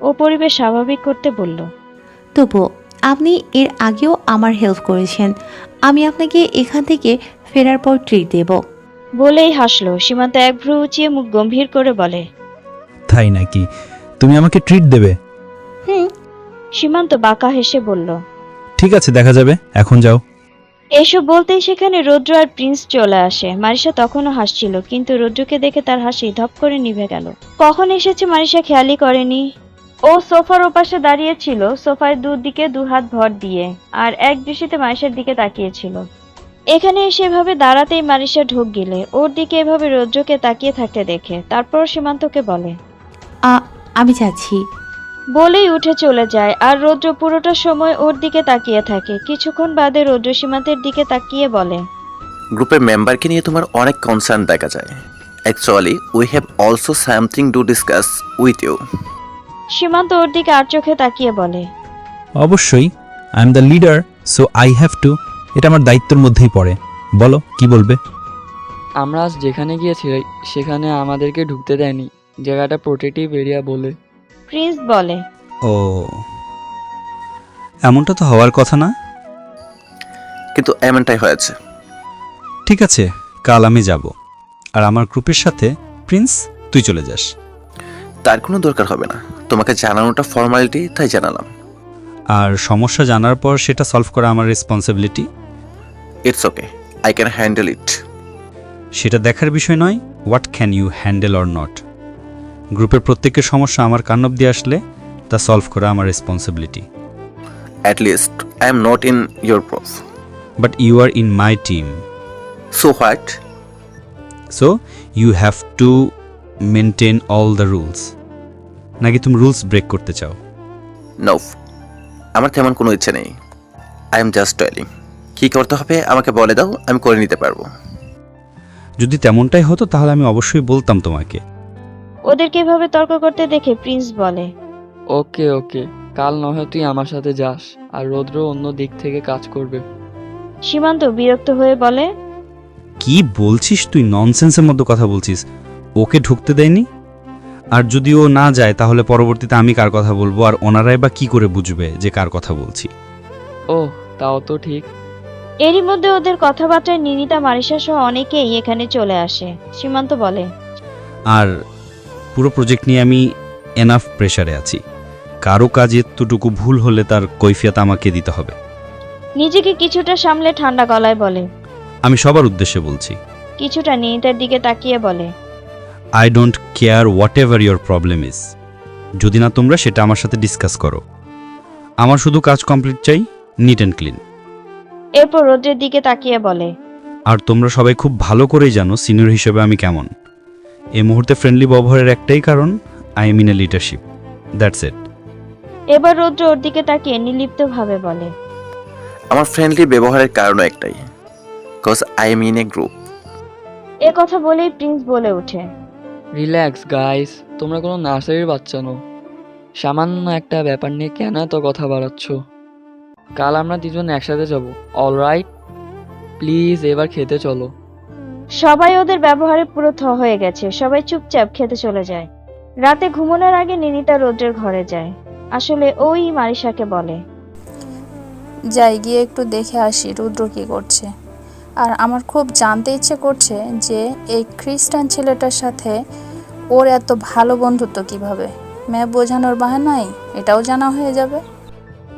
ও পরিবেশ স্বাভাবিক করতে বলল, তবুও আপনি এর আগেও আমার হেল্প করেছেন, আমি আপনাকে এখান থেকে ফেরার পর ট্রিট দেব। বলেই হাসলো। সীমান্ত এক ভ্রু উঁচিয়ে মুখ গম্ভীর করে বলে, তাই নাকি? তুমি আমাকে ট্রিট দেবে? হুম। সীমান্ত বাঁকা হেসে বলল, ঠিক আছে, দেখা যাবে, এখন যাও। এসব বলতেই সেখানে রৌদ্র আর প্রিন্স চলে আসে। মারিসা তখনও হাসছিল, কিন্তু রৌদ্রকে দেখে তার হাসি ধপ করে নিভে গেল। কখন এসেছে মারিসা খেয়ালই করেনি। ও সোফার ওপাশে দাঁড়িয়েছিল, সোফায় দুদিকে দুহাত ভর দিয়ে, আর এক দৃষ্টিতে মারিসার দিকে তাকিয়েছিল। এখানে এসে এভাবে দাঁড়াতেই মারিসা ঢোক গিলে ওর দিকে এভাবে রৌদ্রকে তাকিয়ে থাকতে দেখে। তারপর সীমান্তকে বলে, আমি যাচ্ছি। বলেই উঠে চলে যায়। আর রৌদ্র পুরোটা সময় ওর দিকে তাকিয়ে থাকে। কিছুক্ষণ বাদে রৌদ্র সীমান্তের দিকে তাকিয়ে বলে, গ্রুপের মেম্বারকে নিয়ে তোমার অনেক কনসার্ন দেখা যায়। Actually we have also something to discuss with you. Simanta ওর দিকে আর চোখে তাকিয়ে বলে, অবশ্যই, I am the leader, so I have to. এটা আমার দায়িত্বের মধ্যেই পড়ে। বলো, কি বলবে? আমরা আজ যেখানে গিয়েছি সেখানে আমাদেরকে ঢুকতে দেয়নি, জায়গাটা প্রোটেক্টিভ এরিয়া বলে। প্রিন্স বলে, ও, এমনটা তো হওয়ার কথা না। কিন্তু এমনটাই হয়েছে। ঠিক আছে, কাল আমি যাব, আর আমার গ্রুপের সাথে প্রিন্স তুই চলে যাস। তার কোনো দরকার হবে না, তোমাকে জানানোটা ফর্মালিটি, তাই জানালাম। আর সমস্যা জানার পর সেটা সলভ করা আমার responsibility. It's okay, I can handle it. সেটা দেখার বিষয় নয়, what can you handle or not. গ্রুপের প্রত্যেকের সমস্যা আমার কান অব্দি আসলে তা সলভ করা আমার responsibility. At least I am not in your proof. But you are in my team, so what? So you have to maintain all the rules. নাকি তুমি রুলস ব্রেক করতে চাও? নো, আমার তেমন কোনো ইচ্ছে নেই। I am just telling. কী করতে হবে আমাকে বলে দাও, আমি করে নিতে পারবো। যদি তেমনটাই হতো তাহলে আমি অবশ্যই বলতাম তোমাকে। ওদেরকে এভাবে তর্ক করতে দেখে প্রিন্স বলে, ওকে ওকে, কাল নয় তুই আমার সাথে যাস, আর রৌদ্র অন্য দিক থেকে কাজ করবে। সীমান্ত বিরক্ত হয়ে বলে, কি বলছিস তুই? ননসেন্সের মতো কথা বলছিস। ওকে ঢুকতে দেয়নি, আর যদি ও না যায় তাহলে পরবর্তীতে আমি কার কথা বলবো, আর ওনারাই বা কি করে বুঝবে যে কার কথা বলছি? ওহ, তাও তো ঠিক। এরই মধ্যে ওদের কথাবার্তায় নিনিতা, মারিসা সহ অনেকেই এখানে চলে আসে। সীমান্ত বলে, আর পুরো প্রজেক্ট নিয়ে আমি এনাফ প্রেসারে আছি। কারো কাজ এতটুকু ভুল হলে তার কৈফিয়ত আমাকে দিতে হবে। নিজেকে কিছুটা সামলে ঠান্ডা গলায় বলে, আমি সবার উদ্দেশ্যে বলছি। কিছুটা নিনিতার দিকে তাকিয়ে বলে, I don't care what ever your problem is. যদি না তোমরা সেটা আমার সাথে ডিসকাস করো। আমার শুধু কাজ কমপ্লিট চাই, নিট অ্যান্ড ক্লিন। এরপর রৌদ্রের দিকে তাকিয়ে বলে, আর তোমরা সবাই খুব ভালো করেই জানো সিনিয়র হিসেবে আমি কেমন। এই মুহূর্তে ফ্রেন্ডলি ব্যবহারের একটাই কারণ, I am in A leadership, that's it. এবার রৌদ্র ওর দিকে তাকিয়ে নির্লিপ্তভাবে বলে, আমার ফ্রেন্ডলি ব্যবহারের কারণ একটাই, cause I am in a group. এ কথা বলেই প্রিন্স বলে ওঠে, রিল্যাক্স গাইস, তোমরা কোনো নার্সারির বাচ্চা নও। সামান্য একটা ব্যাপার নিয়ে কেন এত কথা বাড়াচ্ছ? কাল আমরা দুজন একসাথে যাব, অলরাইট? প্লিজ এবার খেতে চলো। সবাই ওদের ব্যবহারে পুরো হয়ে গেছে, সবাই চুপচাপ খেতে চলে যায়। রাতে ঘুমানোর আগে নিনিতা রৌদ্রের ঘরে যায়। আসলে ওই মারিশাকে বলে, যাই গিয়ে একটু দেখে আসি রুদ্র কি করছে। আর আমার খুব জানতে ইচ্ছে করছে যে এই খ্রিস্টান ছেলেটার সাথে ওর এত ভালো বন্ধুত্ব কিভাবে। মেয়ে বোঝানোর বাহানায় এটাও জানা হয়ে যাবে।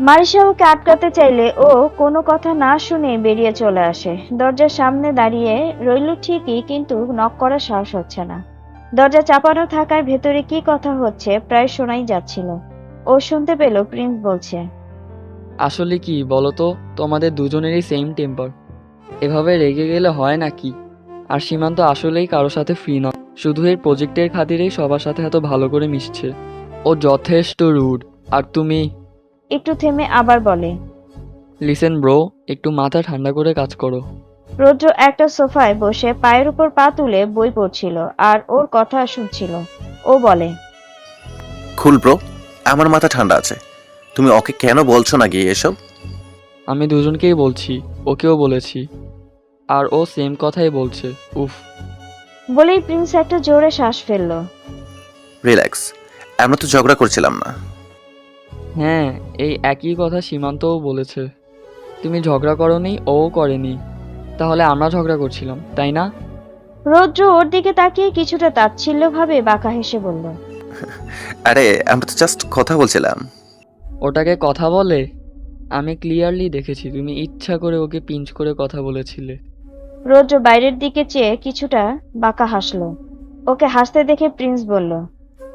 মারিশা ওকে আটকাতে চাইলে ও কোনো কথা না শুনে বেরিয়ে চলে আসে। দরজার সামনে দাঁড়িয়ে রইল ঠিকই, কিন্তু নক করার সাহস হচ্ছে না। দরজা চাপানো থাকায় ভেতরে কি কথা হচ্ছে প্রায় শোনাই যাচ্ছিল। ও শুনতে পেল প্রিন্স বলছে, আসলে কি বলো তো, তোমাদের দুজনেরই সেম টেম্পার। এভাবে রেগে গেলে হয় নাকি? আর সীমান্ত আসলেই কারোর সাথে ফ্রি নয়, শুধু এই প্রজেক্টের খাতিরেই সবার সাথে এত ভালো করে মিশছে। ও যথেষ্ট রুড। আর তুমি? একটু থেমে আবার বলে, লিসেন ব্রো, একটু মাথা ঠান্ডা করে কাজ করো। রৌদ্র একটা সোফায় বসে পায়ের উপর পা তুলে বই পড়ছিল আর ওর কথা শুনছিল। ও বলে, খুল ব্রো, আমার মাথা ঠান্ডা আছে। তুমি ওকে কেন বলছো না গিয়ে এসব? আমি দুজনকেই বলছি, ওকেও বলেছি, আর ও সেম কথাই বলছে। উফ। বলেই প্রিন্স একটা জোরে শ্বাস ফেলল। রিল্যাক্স, আমরা তো ঝগড়া করছিলাম না। হ্যাঁ, এই একই কথা সীমান্তও বলেছে। তুমি ঝগড়া করনি, ও করেনি, তাহলে আমরা ঝগড়া করছিলাম, তাই না? রৌদ্র ওর দিকে তাকিয়ে কিছুটা তাচ্ছিল্যভাবে বাঁকা হেসে বলল, আরে আমরা তো জাস্ট কথা বলছিলাম। ওটাকে কথা বলে? আমি ক্লিয়ারলি দেখেছি তুমি ইচ্ছা করে ওকে পিঞ্চ করে কথা বলেছিলে। রৌদ্র বাইরের দিকে চেয়ে কিছুটা বাঁকা হাসলো। ওকে হাসতে দেখে প্রিন্স বলল,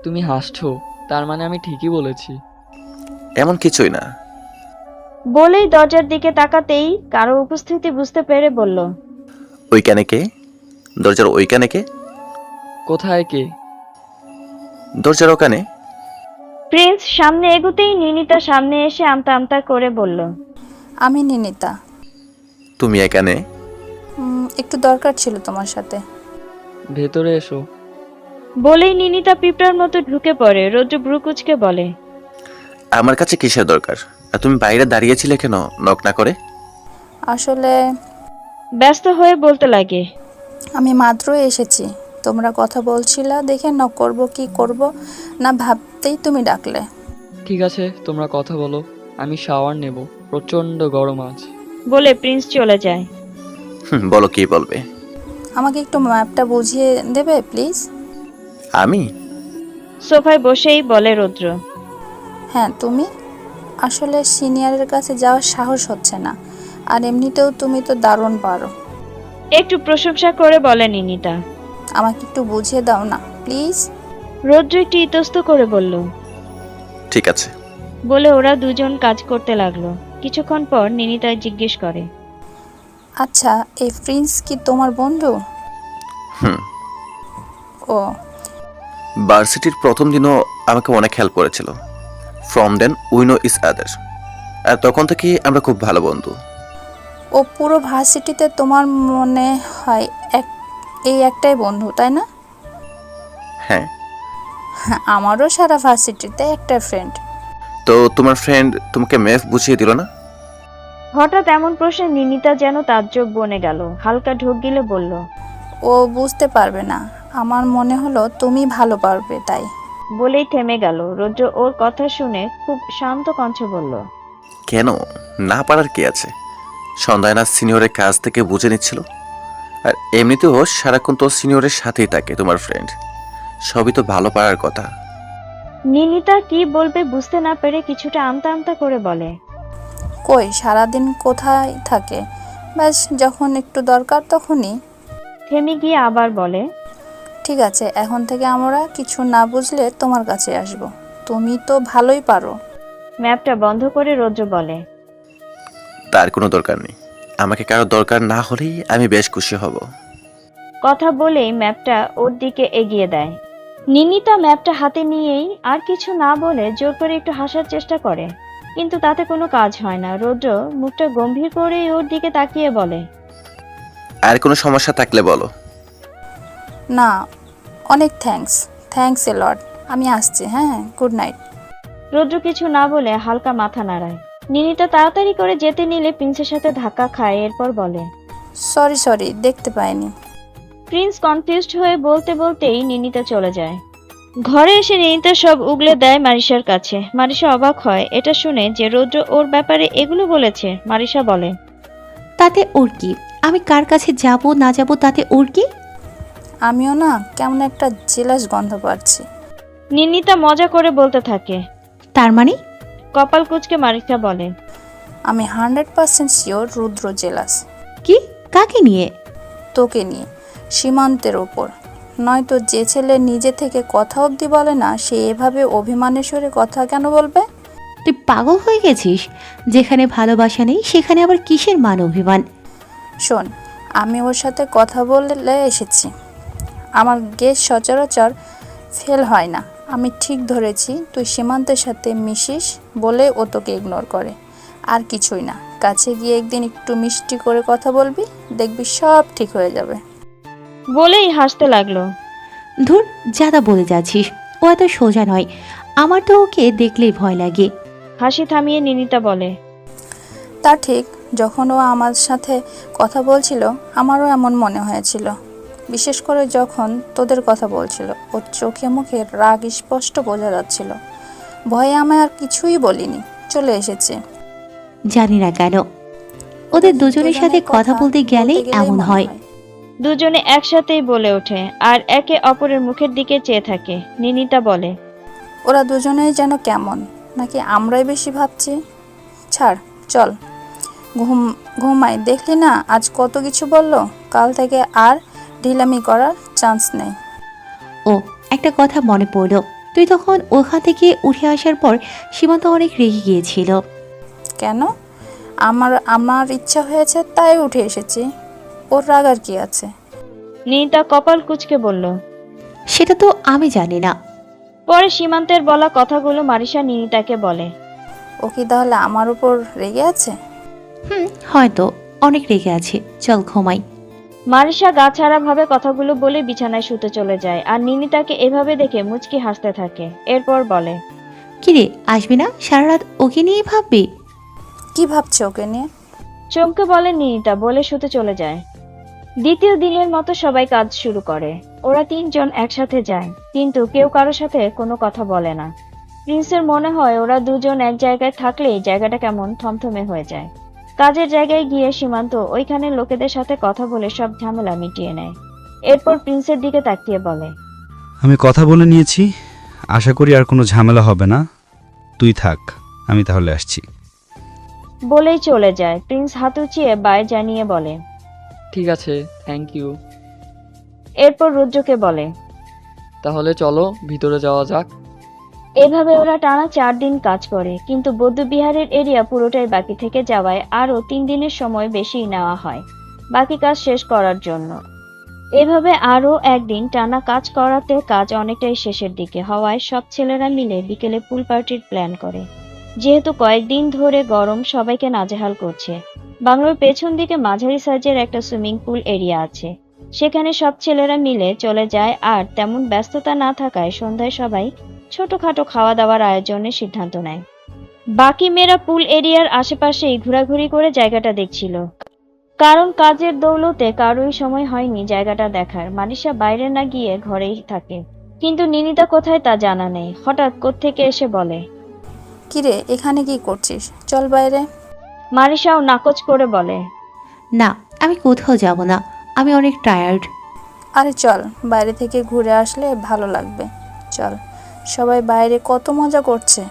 তুমি হাসছো, তার মানে আমি ঠিকই বলেছি। এমন কিছুই না। বলেই দরজার দিকে তাকাতেই কারো উপস্থিতি বুঝতে পেরে বলল, ওইখানে কে? দরজার ওইখানে কে? কোথায় কে? দরজার ওখানে। প্রিন্স সামনে এগুতেই নিনিতা সামনে এসে আমতা আমতা করে বলল, আমি নিনিতা। তুমি এখানে? একটু দরকার ছিল তোমার সাথে। ভেতরে এসো। বলেই নিনিতা পিঁপড়ার মতো ঢুকে পড়ে। রৌদ্র ভ্রুকুচকে বলে, আমার কাছে কিসের দরকার? আর তুমি বাইরে দাঁড়িয়েছিলে কেন নক না করে? আসলে ব্যস্ত হয়ে বলতে লাগে, আমি মাত্রই এসেছি, তোমরা কথা বলছিলা দেখে নক করব কি করব না ভাবতেই তুমি ডাকলে। ঠিক আছে, তোমরা কথা বলো, আমি শাওয়ার নেব, প্রচন্ড গরম আজ। বলে প্রিন্স চলে যায়। বলো কি বলবে? আমাকে একটু ম্যাপটা বুঝিয়ে দেবে প্লিজ? আমি? সোফায় বসেই বলে রৌদ্র, হ্যাঁ তুমি। আসলে সিনিয়রের কাছে যাওয়ার সাহস হচ্ছে না, আর এমনিতেও তুমি তো দারুণ পারো। একটু প্রশংসা করে বলে নিনিতা। আমাকে একটু বুঝিয়ে দাও না প্লিজ। রৌদ্র একটু ইতস্ত করে বলল। ঠিক আছে। বলে ওরা দুজন কাজ করতে লাগলো। কিছুক্ষণ পর নিনিতা জিজ্ঞেস করে, আচ্ছা এই প্রিন্স কি তোমার বন্ধু? হুম। ও, ভার্সিটির প্রথম দিনও আমাকে অনেক হেল্প করেছিল। From then we know each other. আর তখন থেকে আমরা খুব ভালো বন্ধু। ও পুরো ভার্সিটিতে তোমার মনে হয় এই একটাই বন্ধু, তাই না? হ্যাঁ। আমারও সারা ভার্সিটিতে একটা ফ্রেন্ড। তো তোমার ফ্রেন্ড তোমাকে ম্যাথ বুঝিয়ে দিল না? হঠাৎ এমন প্রশ্নে নিনিতা যেন তাজ্জব বনে গেল। হালকা ঢোক গিলে বলল, ও বুঝতে পারবে না, আমার মনে হলো তুমি ভালো পারবে তাই। বলেই থেমে গেল। রৌদ্র ওর কথা শুনে খুব শান্ত কণ্ঠে বলল, কেন? না পারার কি আছে? সন্ধ্যায় না সিনিয়রের কাছ থেকে বুঝে নিচ্ছিল। আর এমনিতেও সারাক্ষণ তো সিনিয়রের সাথেই থাকে তোমার ফ্রেন্ড। সবই তো ভালো পারার কথা। নিনিতা কি বলবে বুঝতে না পেরে কিছুটা আমতা আমতা করে বলে, কই সারাদিন কোথায় থাকে? ব্যাস যখন একটু দরকার তখনই। থেমে গিয়ে আবার বলে, ঠিক আছে, এখন থেকে আমরা কিছু না বুঝলে তোমার কাছে আসব। তুমি তো ভালোই পারো। ম্যাপটা বন্ধ করে রৌদ্র বলে, তার কোনো দরকার নেই। আমাকে কারো দরকার না হলেই আমি বেশ খুশি হব। কথা বলেই ম্যাপটা ওর দিকে এগিয়ে দেয়। নিনিতা ম্যাপটা হাতে নিয়েই আর কিছু না বলে জোর করে একটু হাসার চেষ্টা করে, কিন্তু তাতে কোনো কাজ হয় না। রৌদ্র মুখটা গম্ভীর করেই ওর দিকে তাকিয়ে বলে, আর কোনো সমস্যা থাকলে বলো। না, অনেক থ্যাঙ্কস এ লট। আমি আসছি, হ্যাঁ, গুড নাইট। রৌদ্র কিছু না বলে হালকা মাথা নাড়ায়। নিনিতা তাড়াতাড়ি করে যেতে নিলে প্রিন্সের সাথে ধাক্কা খায়। এরপর বলে, সরি দেখতে পাইনি। প্রিন্স কনফিউজড হয়ে বলতে বলতেই নিনিতা চলে যায়। ঘরে এসে নিনিতা সব উগলে দেয় মারিশার কাছে। মারিশা অবাক হয় এটা শুনে যে রৌদ্র ওর ব্যাপারে এগুলো বলেছে। মারিশা বলে, তাতে ওর কি? আমি কার কাছে যাব না যাব তাতে ওর কি? আমিও না কেমন একটা জেলাস গন্ধ পাচ্ছি। নিনিতা মজা করে বলতে থাকে। তার মানে? কপাল কুঁচকে মারিশা বলে, আমি 100% শিওর রুদ্র জেলাস। কি? কাকে নিয়ে? তোকে নিয়ে, সীমান্তের ওপর। নয়তো যে ছেলে নিজে থেকে কথা অবধি বলে না, সে এভাবে অভিমানের সুরে কথা কেন বলবে? তুই পাগল হয়ে গেছিস? যেখানে ভালোবাসা নেই সেখানে আবার কিসের মান অভিমান? শোন, আমি ওর সাথে কথা বলে এসেছি। আমার গেস সচরাচর ফেল হয় না। আমি ঠিক ধরেছি তুই সীমান্তের সাথে মিশিস বলে ও তোকে ইগনোর করে, আর কিছুই না। কাছে গিয়ে একদিন একটু মিষ্টি করে কথা বলবি, দেখবি সব ঠিক হয়ে যাবে। বলেই হাসতে লাগলো। ধুর, যাদা বলে যাচ্ছিস। ও এত সোজা নয়। আমার তো ওকে দেখলেই ভয় লাগে। হাসি থামিয়ে নিনিতা বলে, তা ঠিক, যখন ও আমার সাথে কথা বলছিল আমারও এমন মনে হয়েছিল। বিশেষ করে যখন তোদের কথা বলছিল, ওর চোখে মুখে রাগ স্পষ্ট বোঝা যাচ্ছিল। ভয়ে আমি আর কিছুই বলিনি, চলে এসেছি। জানি না কেন ওদের দুজনের সাথে কথা বলতে গেলেই এমন মনে হয়। দুজনে একসাথেই বলে ওঠে আর একে অপরের মুখের দিকে চেয়ে থাকে। নিনিতা বলে, ওরা দুজনেই যেন কেমন, নাকি আমরাই বেশি ভাবছি? ছাড়, চল ঘুমাই। দেখলি না আজ কত কিছু বললো। কাল থেকে আর ঢিলামি করার চান্স নেই। ও, একটা কথা মনে পড়ল। তুই তখন ওখান থেকে উঠে আসার পর সীমান্ত অনেক রেগে গিয়েছিল। কেন? আমার ইচ্ছা হয়েছে তাই উঠে এসেছি। ওর রাগ আর কি আছে? নিনিতা কপাল কুঁচকে বলল। সেটা তো আমি জানি না। পরে সীমান্তের বলা কথাগুলো মারিশা নিনিতাকে বলে। ও কি তাহলে আমার উপর রেগে আছে? হয়তো অনেক রেগে আছে। চল ঘুমাই। মারিশা গাছাড়া ভাবে কথাগুলো বলে বিছানায় শুতে চলে যায় আর নিনিতাকে এভাবে দেখে মুচকি হাসতে থাকে। এরপর বলে, কিরে, আসবি না? সারা রাত ওকে নিয়েই ভাববি? কি ভাবছে ওকে নিয়ে? চমকে বলে নিনিতা, বলে শুতে চলে যায়। দ্বিতীয় দিনের মতো সবাই কাজ শুরু করে। ওরা তিনজন একসাথে যায়, কিন্তু কেউ কারোর সাথে কোনো কথা বলে না। প্রিন্সের মনে হয় ওরা দুজন এক জায়গায় থাকলেই জায়গাটা কেমন থমথমে হয়ে যায়। কাজের জায়গায় গিয়ে সীমান্ত ওইখানে লোকেদের সাথে কথা বলে সব ঝামেলা মিটিয়ে নেয়। এরপর প্রিন্সের দিকে তাকিয়ে বলে, আমি কথা বলে নিয়েছি, আশা করি আর কোনো ঝামেলা হবে না। তুই থাক, আমি তাহলে আসছি। বলেই চলে যায়। প্রিন্স হাত উঁচিয়ে বাই জানিয়ে বলে, ঠিক আছে, থ্যাংক ইউ। এরপর রুদ্রকে বলে, তাহলে চলো ভিতরে যাওয়া যাক। এভাবে ওরা টানা 4 দিন কাজ করে, কিন্তু বৌদ্ধবিহারের এরিয়া পুরোটাই বাকি থেকে যাওয়ায় আরও 3 দিনের সময় বেশি নেওয়া হয় বাকি কাজ শেষ করার জন্য। এভাবে আরও একদিন টানা কাজ করাতে কাজ অনেকটাই শেষের দিকে হওয়ায় সব ছেলেরা মিলে বিকেলে পুল পার্টির প্ল্যান করে। যেহেতু কয়েকদিন ধরে গরম সবাইকে নাজেহাল করছে, বাংলোর পেছন দিকে মাঝারি সাইজের একটা সুইমিং পুল এরিয়া আছে। সেখানে সব ছেলেরা মিলে চলে যায়, আর তেমন ব্যস্ততা না থাকায় সন্ধ্যায় সবাই ছোটখাটো খাওয়া দাওয়ার আয়োজনের সিদ্ধান্ত নেয়। বাকি মেয়েরা পুল এরিয়ার আশেপাশেই ঘোরাঘুরি করে জায়গাটা দেখছিল, কারণ কাজের দৌলতে কারোই সময় হয়নি জায়গাটা দেখার। মানিশা বাইরে না গিয়ে ঘরেই থাকে, কিন্তু নিনিতা কোথায় তা জানা নেই। হঠাৎ কোত্থেকে এসে বলে, কিরে, এখানে কি করছিস? চল বাইরে। মারিশাও নাকচ করে বলে, না, আমি কোথাও যাব না। আমি অনেক টায়ার্ড। আরে চল, বাইরে থেকে ঘুরে আসলে ভালো লাগবে। চল, সবাই বাইরে কত মজা করছে।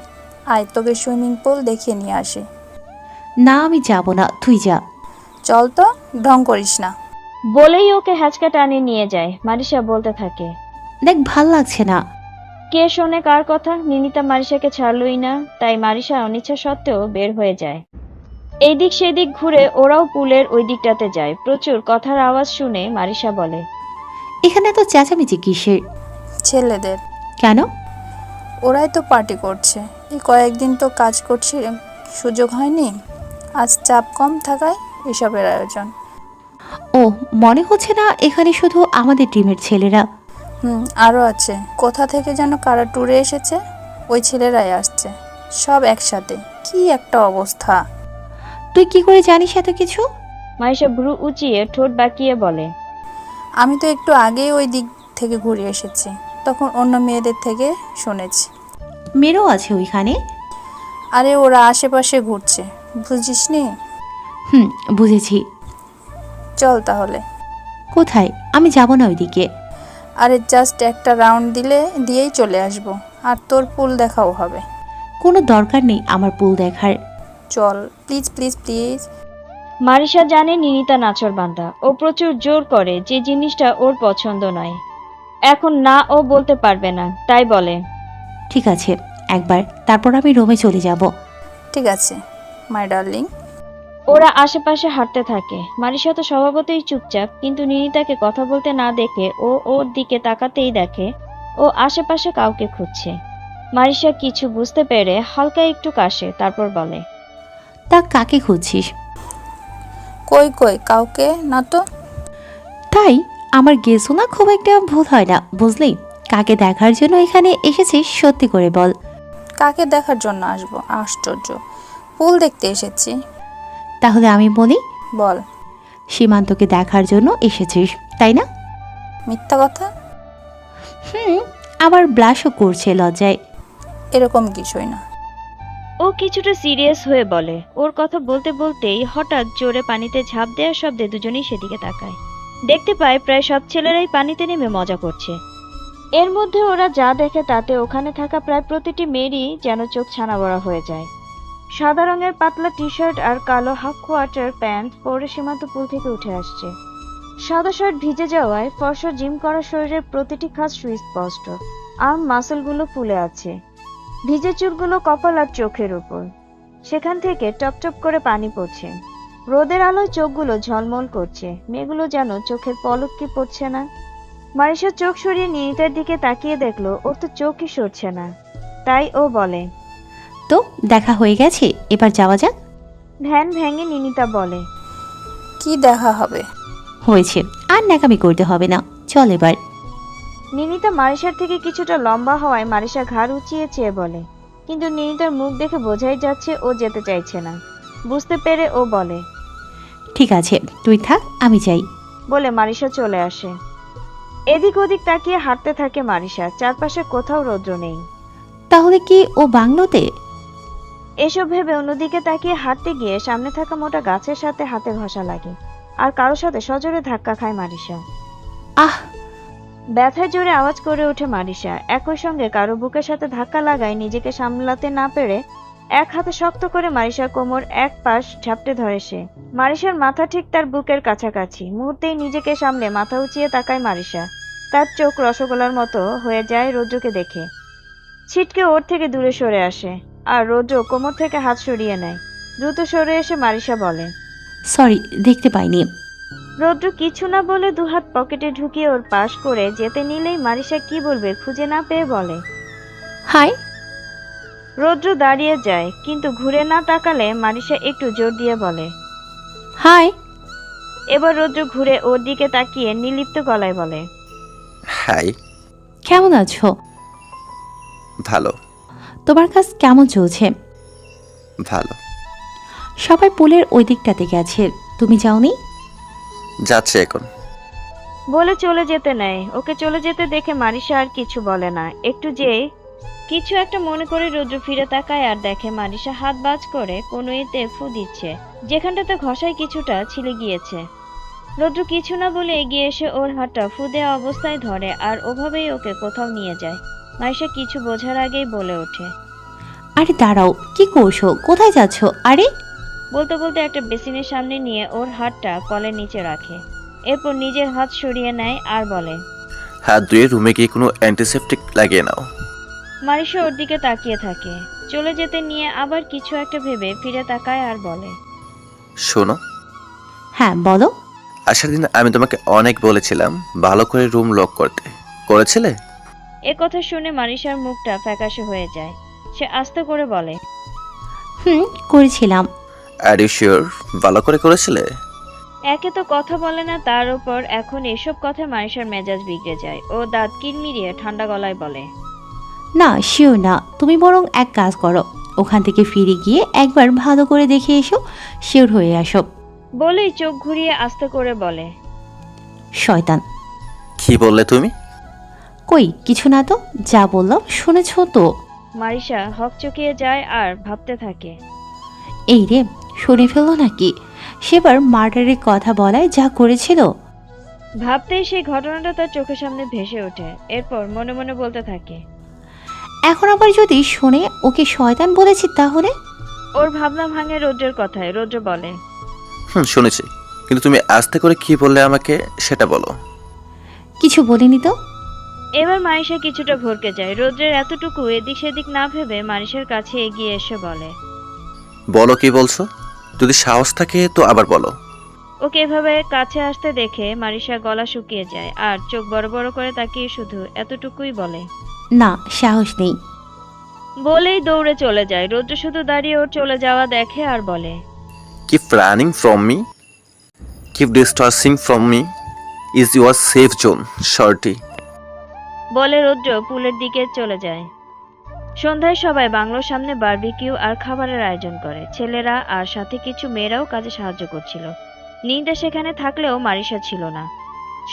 আয়, তোকে সুইমিং পুল দেখিয়ে নিয়ে আসি। না, আমি যাব না, তুই যা। চল তো, ঢং করিস না। বলেই ওকে হ্যাচকা টানিয়ে নিয়ে যায়। মারিশা বলতে থাকে, দেখ, ভাল লাগছে না। কে শোনে কার কথা? নিনিতা মারিশাকে ছাড়লই না, তাই মারিশা অনিচ্ছা সত্ত্বেও বের হয়ে যায়। এইদিক সেদিক ঘুরে ওরাও পুলের ওই দিকটাতে যায়। প্রচুর কথার আওয়াজ শুনে মারিশা বলে, এখানে তো চেঁচামেচি কিসের? ছেলেদের। কেন? ওরাই তো পার্টি করছে। এই কয়েকদিন তো কাজ করছি, সুযোগ হয়নি। আজ চাপ কম থাকায় এসবের আয়োজন। ও, মনে হচ্ছে না এখানে শুধু আমাদের টিমের ছেলেরা। আরও আছে। কোথা থেকে যেন কারা ট্যুরে এসেছে, ওই ছেলেরাই আসছে সব একসাথে। কি একটা অবস্থা! তুই কি করে জানিস এত কিছু? মারিশা ভ্রু উঁচিয়ে ঠোঁট বাঁকিয়ে বলে, আমি তো একটু আগেই ওই দিক থেকে ঘুরে এসেছি, তখন অন্য মেয়েদের থেকে শুনেছি। মেয়েরও আছে ওইখানে? আরে ওরা আশেপাশে ঘুরছে, বুঝিসনি? হুম, বুঝেছি। চল তাহলে। কোথায়? আমি যাব না ওইদিকে। আরে জাস্ট একটা রাউন্ড দিয়েই চলে আসব, আর তোর পুল দেখাও হবে। কোনো দরকার নেই আমার পুল দেখার। চল প্লিজ প্লিজ প্লিজ। মারিশা জানে নিনিতা নাছোড়বান্দা। ও প্রচুর জোর করে যে জিনিসটা ওর পছন্দ নয়। এখন না ও বলতে পারবে না, তাই বলে। ঠিক আছে একবার, তারপর আমি রুমে চলে যাব। ঠিক আছে মাই ডার্লিং। ওরা আশেপাশে হাঁটতে থাকে। মারিশা তো স্বভাবতই চুপচাপ, কিন্তু নিনিতাকে কথা বলতে না দেখে ও ওর দিকে তাকাতেই দেখে ও আশেপাশে কাউকে খুঁজছে। মারিশা কিছু বুঝতে পেরে হালকা একটু কাশে, তারপর বলে, তা কাকে খুঁজছিস? কই কই কাউকে না তো। তাই আমার গেসও না খুব একটা ভুল হয় না, বুঝলি? কাকে দেখার জন্য এখানে এসেছিস সত্যি করে বল। কাকে দেখার জন্য আসবো? আশ্চর্য, পুল দেখতে এসেছি। তাহলে আমি বলি, বল। সীমান্তকে দেখার জন্য এসেছিস তাই না? মিথ্যা কথা। আবার ব্লাশও করছে লজ্জায়। এরকম কিছুই না। ও কিছুটা সিরিয়াস হয়ে বলে। ওর কথা বলতে বলতেই হঠাৎ জোরে পানিতে ঝাঁপ দেওয়ার শব্দে দুজনেই সেদিকে তাকায়। দেখতে পায় প্রায় সব ছেলেরাই পানিতে নেমে মজা করছে। এর মধ্যে ওরা যা দেখে তাতে ওখানে থাকা প্রায় প্রতিটি মেয়েরই যেন চোখ ছানাবড়া হয়ে যায়। সাদা রঙের পাতলা টি শার্ট আর কালো হাফ কোয়ার্টার প্যান্ট পরে সীমান্ত পুল থেকে উঠে আসছে। সাদা শার্ট ভিজে যাওয়ায় ফর্সা জিম করা শরীরের প্রতিটি খাস সুস্পষ্ট। আর্ম মাসলগুলো ফুলে আছে। ভিজে চুলগুলো কপাল আর চোখের উপর। সেখান থেকে টপটপ করে পানি পড়ছে। রোদের আলোয় চোখগুলো ঝলমল করছে। মেয়েগুলো যেন চোখের পলক কি পড়ছে না। মারিশা চোখ সরিয়ে নিনিতার দিকে তাকিয়ে দেখলো ওর তো চোখই সরছে না। তাই ও বলে, তো দেখা হয়ে গেছে, এবার যাওয়া যাক। ধ্যান ভেঙে নিনিতা বলে, কি দেখা হবে? হয়েছে, আর ন্যাকামি করতে হবে না, চল এবার। নিনিতা মারিশার থেকে কিছুটা লম্বা হওয়ায় মারিশা ঘাড় উঁচিয়ে চেয়ে বলে, কিন্তু নিনিতার মুখ দেখে বোঝাই যাচ্ছে ও যেতে চাইছে না। বুঝতে পেরে ও বলে, ঠিক আছে তুই থাক, আমি যাই। বলে মারিশা চলে আসে। এদিক ওদিক তাকিয়ে হাঁটতে থাকে মারিশা। চারপাশে কোথাও রৌদ্র নেই। তাহলে কি ও বাংলোতে? এসব ভেবে অন্যদিকে তাকিয়ে হাঁটতে গিয়ে সামনে থাকা মোটা গাছের সাথে হাতে ঘষা লাগে, আর কারোর সাথে সজোরে ধাক্কা খায় মারিশা। আহ! ব্যথায় জোরে আওয়াজ করে ওঠে মারিশা। একই সঙ্গে কারো বুকের সাথে ধাক্কা লাগায় নিজেকে সামলাতে না পেরে এক হাতে শক্ত করে মারিশার কোমর এক পাশ ঝাপটে ধরে সে। মারিশার মাথা ঠিক তার বুকের কাছাকাছি। মুহূর্তেই নিজেকে সামলে মাথা উঁচিয়ে তাকায় মারিশা। তার চোখ রসগোল্লার মতো হয়ে যায় রৌদ্রকে দেখে। ছিটকে ওর থেকে দূরে সরে আসে, আর রৌদ্র কোমর থেকে হাত সরিয়ে নেয়। দ্রুত সরে এসে মারিশা বলে, সরি, দেখতে পাইনি। রৌদ্র কিছু না বলে দুহাত পকেটে ঢুকিয়ে ওর পাশ করে যেতে নিলেই মারিশা কি বলবে খুঁজে না পেয়ে বলে, হাই। রৌদ্র দাঁড়িয়ে যায়, কিন্তু ঘুরে না তাকালে মারিশা একটু জোর দিয়ে বলে, হাই। এবার রৌদ্র ঘুরে ওর দিকে তাকিয়ে নির্লিপ্ত গলায় বলে, হাই। কেমন আছো? ভালো। তোমার কাজ কেমন চলছে? ভালো। সবাই পুলের ওই দিকটাতে গেছে, তুমি যাওনি? যাচ্ছে এখন। বলে চলে যেতে নেয়। ওকে চলে যেতে দেখে মারিশা আর কিছু বলে না। একটু যেই কিছু একটা মনে করে রৌদ্র ফিরে তাকায় আর দেখে মারিশা হাত বাজ করে কনুইতে ফু দিচ্ছে, যেখানটাতে ঘষায় কিছুটা ছিলে গিয়েছে। রৌদ্র কিছু না বলে এগিয়ে এসে ওর হাতটা ফু দেওয়া অবস্থায় ধরে আর ওভাবেই ওকে কোথাও নিয়ে যায়। মারিশা কিছু বোঝার আগেই বলে ওঠে, আরে দাঁড়াও, কি করছো? কোথায় যাচ্ছ? আরে! বলতে বলতে একটা বেসিনের সামনে নিয়ে ওর হাতটা কলের নিচে রাখে। এরপর নিজের হাত সরিয়ে নেয় আর বলে, হাত ধুয়ে রুমে গিয়ে কোনো অ্যান্টিসেপটিক লাগিয়ে নাও। মারিশা ওর দিকে তাকিয়ে থাকে। চলে যেতে নিয়ে আবার কিছু একটা ভেবে ফিরে তাকায় আর বলে, শোনো, হ্যাঁ বলো। আসার দিন আমি তোমাকে অনেক বলেছিলাম ভালো করে রুম লক করতে, করেছিলে? এ কথা শুনে মারিশার মুখটা ফ্যাকাশে হয়ে যায়। সে আস্তে করে বলে, করেছিলাম। আর ইউ শিওর ভালো করে করেছিলে? একে তো কথা বলে না, তার উপর এখন এসব কথা মারিশার মেজাজ বিগড়ে যায়। ও দাঁত কিরমিরিয়ে ঠান্ডা গলায় বলে, না শিওর না, তুমি বরং এক কাজ করো, ওখান থেকে ফিরে গিয়ে একবার ভালো করে দেখে এসো, শিওর হয়ে আসো। বলেই চোখ ঘুরিয়ে আস্তে করে বলে, শয়তান। কি বললে তুমি? কই কিছু না তো, যা বললাম শুনেছ তো। মারিশা হকচকিয়ে যায় আর ভাবতে থাকে। এই রে, শুনে ফেললো নাকি? সেবার মার্ডারের কথা বলায় যা করেছিল। ভাবতেই সেই ঘটনাটা তার চোখের সামনে ভেসে ওঠে। এরপর মনে মনে বলতে থাকে, এখন আবার যদি শোনে ওকে শয়তান বলেছি তাহলে? ওর ভাবনা ভাঙে রৌদ্রের কথায়। রৌদ্র বলে, শুনেছি, কিন্তু তুমি আস্তে করে কি বললে আমাকে সেটা বলো। কিছু বলিনি তো। এবার মারিশা কিছুটা ভরকে যায়। রৌদ্রের এতটুকু এদিক সেদিক না ভেবে মারিশার কাছে এগিয়ে এসে বলে, বলো কি বলছো, যদি সাহস থাকে তো আবার বলো। ওকে এভাবে কাছে আসতে দেখে মারিশা গলা শুকিয়ে যায় আর চোখ বড় বড় করে তাকিয়ে শুধু এতটুকুই বলে। না, সাহস নেই। বলেই দৌড়ে চলে যায়। রৌদ্র শুধু দাঁড়িয়ে ওর চলে যাওয়া দেখে আর বলে, Keep running from me, keep distancing from me is your safe zone, shorty. বলে রৌদ্র পুলের দিকে চলে যায়। সন্ধ্যায় সবাই বাংলোর সামনে বারবিকিউ আর খাবারের আয়োজন করে। ছেলেরা আর সাথে কিছু মেয়েরাও কাজে সাহায্য করছিল। নিন্দা সেখানে থাকলেও মারিশা ছিল না।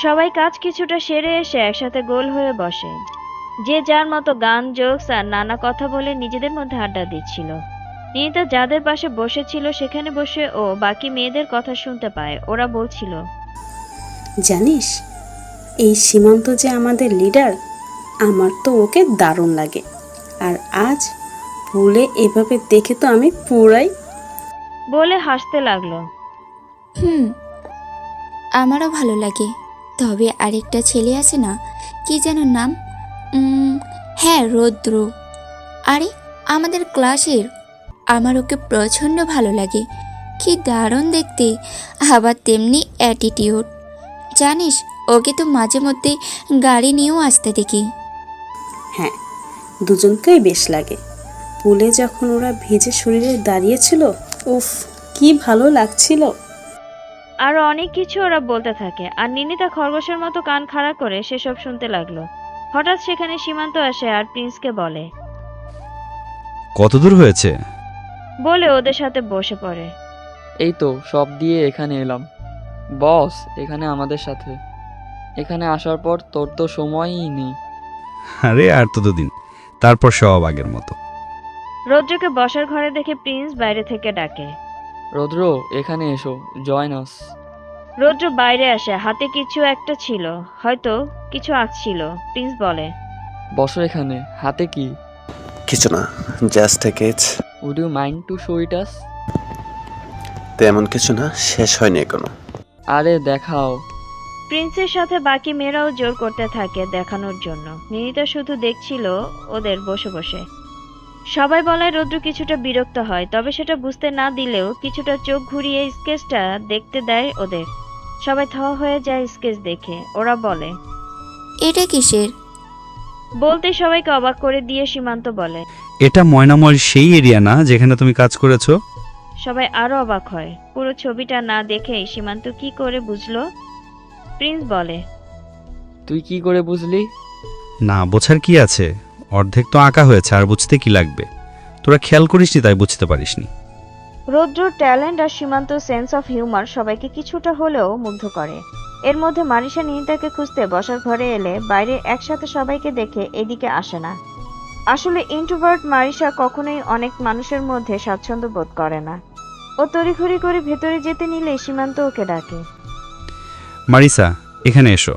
সবাই কাজ কিছুটা সেরে এসে একসাথে গোল হয়ে বসে। যে যার মতো গান, জোকস আর নানা কথা বলে নিজেদের মধ্যে আড্ডা দিচ্ছিল। নিনিতা যাদের পাশে বসেছিল সেখানে বসে ও বাকি মেয়েদের কথা শুনতে পায়। ওরা বলছিল, জানিস, এই সীমান্ত যে আমাদের লিডার, আমার তো ওকে দারুণ লাগে। আর আজ পুলে এভাবে দেখে তো আমি পুরাই। বলে হাসতে লাগলো। আমারও ভালো লাগে। তবে আরেকটা ছেলে আছে না, কি যেন নাম? হ্যাঁ, রৌদ্র। আরে আমাদের ক্লাসের, আমার ওকে প্রচণ্ড ভালো লাগে। কি দারুণ দেখতে, আবার তেমনি অ্যাটিটিউড। জানিস, ওকে তো মাঝে মধ্যে গাড়ি নিয়েও আসতে দেখি। হ্যাঁ, দুজনকেই বেশ লাগে। পুলে যখন ওরা ভিজে শরীরে দাঁড়িয়েছিল, উফ কি ভালো লাগছিল। আরো অনেক কিছু ওরা বলতে থাকে আর নিনিতা খরগোশের মতো কান খাড়া করে সেসব শুনতে লাগলো। হঠাৎ সেখানে সীমান্ত আসে আর প্রিন্সকে বলে, কত দূর হয়েছে? বলে ওদের সাথে বসে পড়ে। এই তো সব দিয়ে এখানে এলাম। বস এখানে আমাদের সাথে। এখানে আসার পর তোর তো সময়ই নেই। আরে আর তো দুদিন, তারপর সব আগের মতো। রৌদ্রকে বসার ঘরে দেখে প্রিন্স বাইরে থেকে ডাকে, রৌদ্র এখানে এসো, জয়েন আস। রৌদ্র বাইরে আসে। হাতে কিছু একটা ছিল, হয়তো কিছু আঁকছিল। প্রিন্স বলে, বসো এখানে। হাতে কি? কিছু না, just a sketch. Would you mind to show it us? তেমন কিছু না, শেষ হয়নি এখনো। আরে দেখাও। প্রিন্সের সাথে বাকি মেয়েরাও জোর করতে থাকে দেখানোর জন্য। নিনিতা শুধু দেখছিল ওদের বসে বসে। সবাই বলায় রৌদ্র কিছুটা বিরক্ত হয়, তবে সেটা বুঝতে না দিলেও কিছুটা চোখ ঘুরিয়ে স্কেচটা দেখতে দেয় ওদের। সবাই থ হয়ে যায় স্কেচ দেখে। ওরা বলে, এটা কিসের? বলতে সবাইকে অবাক করে দিয়ে সীমান্ত বলে, এটা ময়নাময় সেই এরিয়া না যেখানে তুমি কাজ করেছো? সবাই আরো অবাক হয়। পুরো ছবিটা না দেখেই সীমান্ত কি করে বুঝলো? প্রিন্স বলে, তুই কি করে বুঝলি? না, বোঝার কি আছে, অর্ধেক তো আঁকা হয়েছে, আর বুঝতে কি লাগবে? তোরা খেয়াল করিসনি তাই বুঝতে পারিসনি। রৌদ্রর ট্যালেন্ট আর সীমান্ত সেন্স অফ হিউমার সবাইকে কিছুটা হলেও মুগ্ধ করে। এর মধ্যে মারিশা নিনিতাকে খুঁজতে বসার ঘরে এলে বাইরে একসাথে সবাইকে দেখে এদিকে আসে না। আসলে ইন্ট্রোভার্ট মারিশা কখনোই অনেক মানুষের মধ্যে স্বাচ্ছন্দ্য বোধ করে না। ও তড়িঘড়ি করে ভেতরে যেতে নিলে সীমান্ত ওকে ডাকে। মারিসা, এখানে এসো।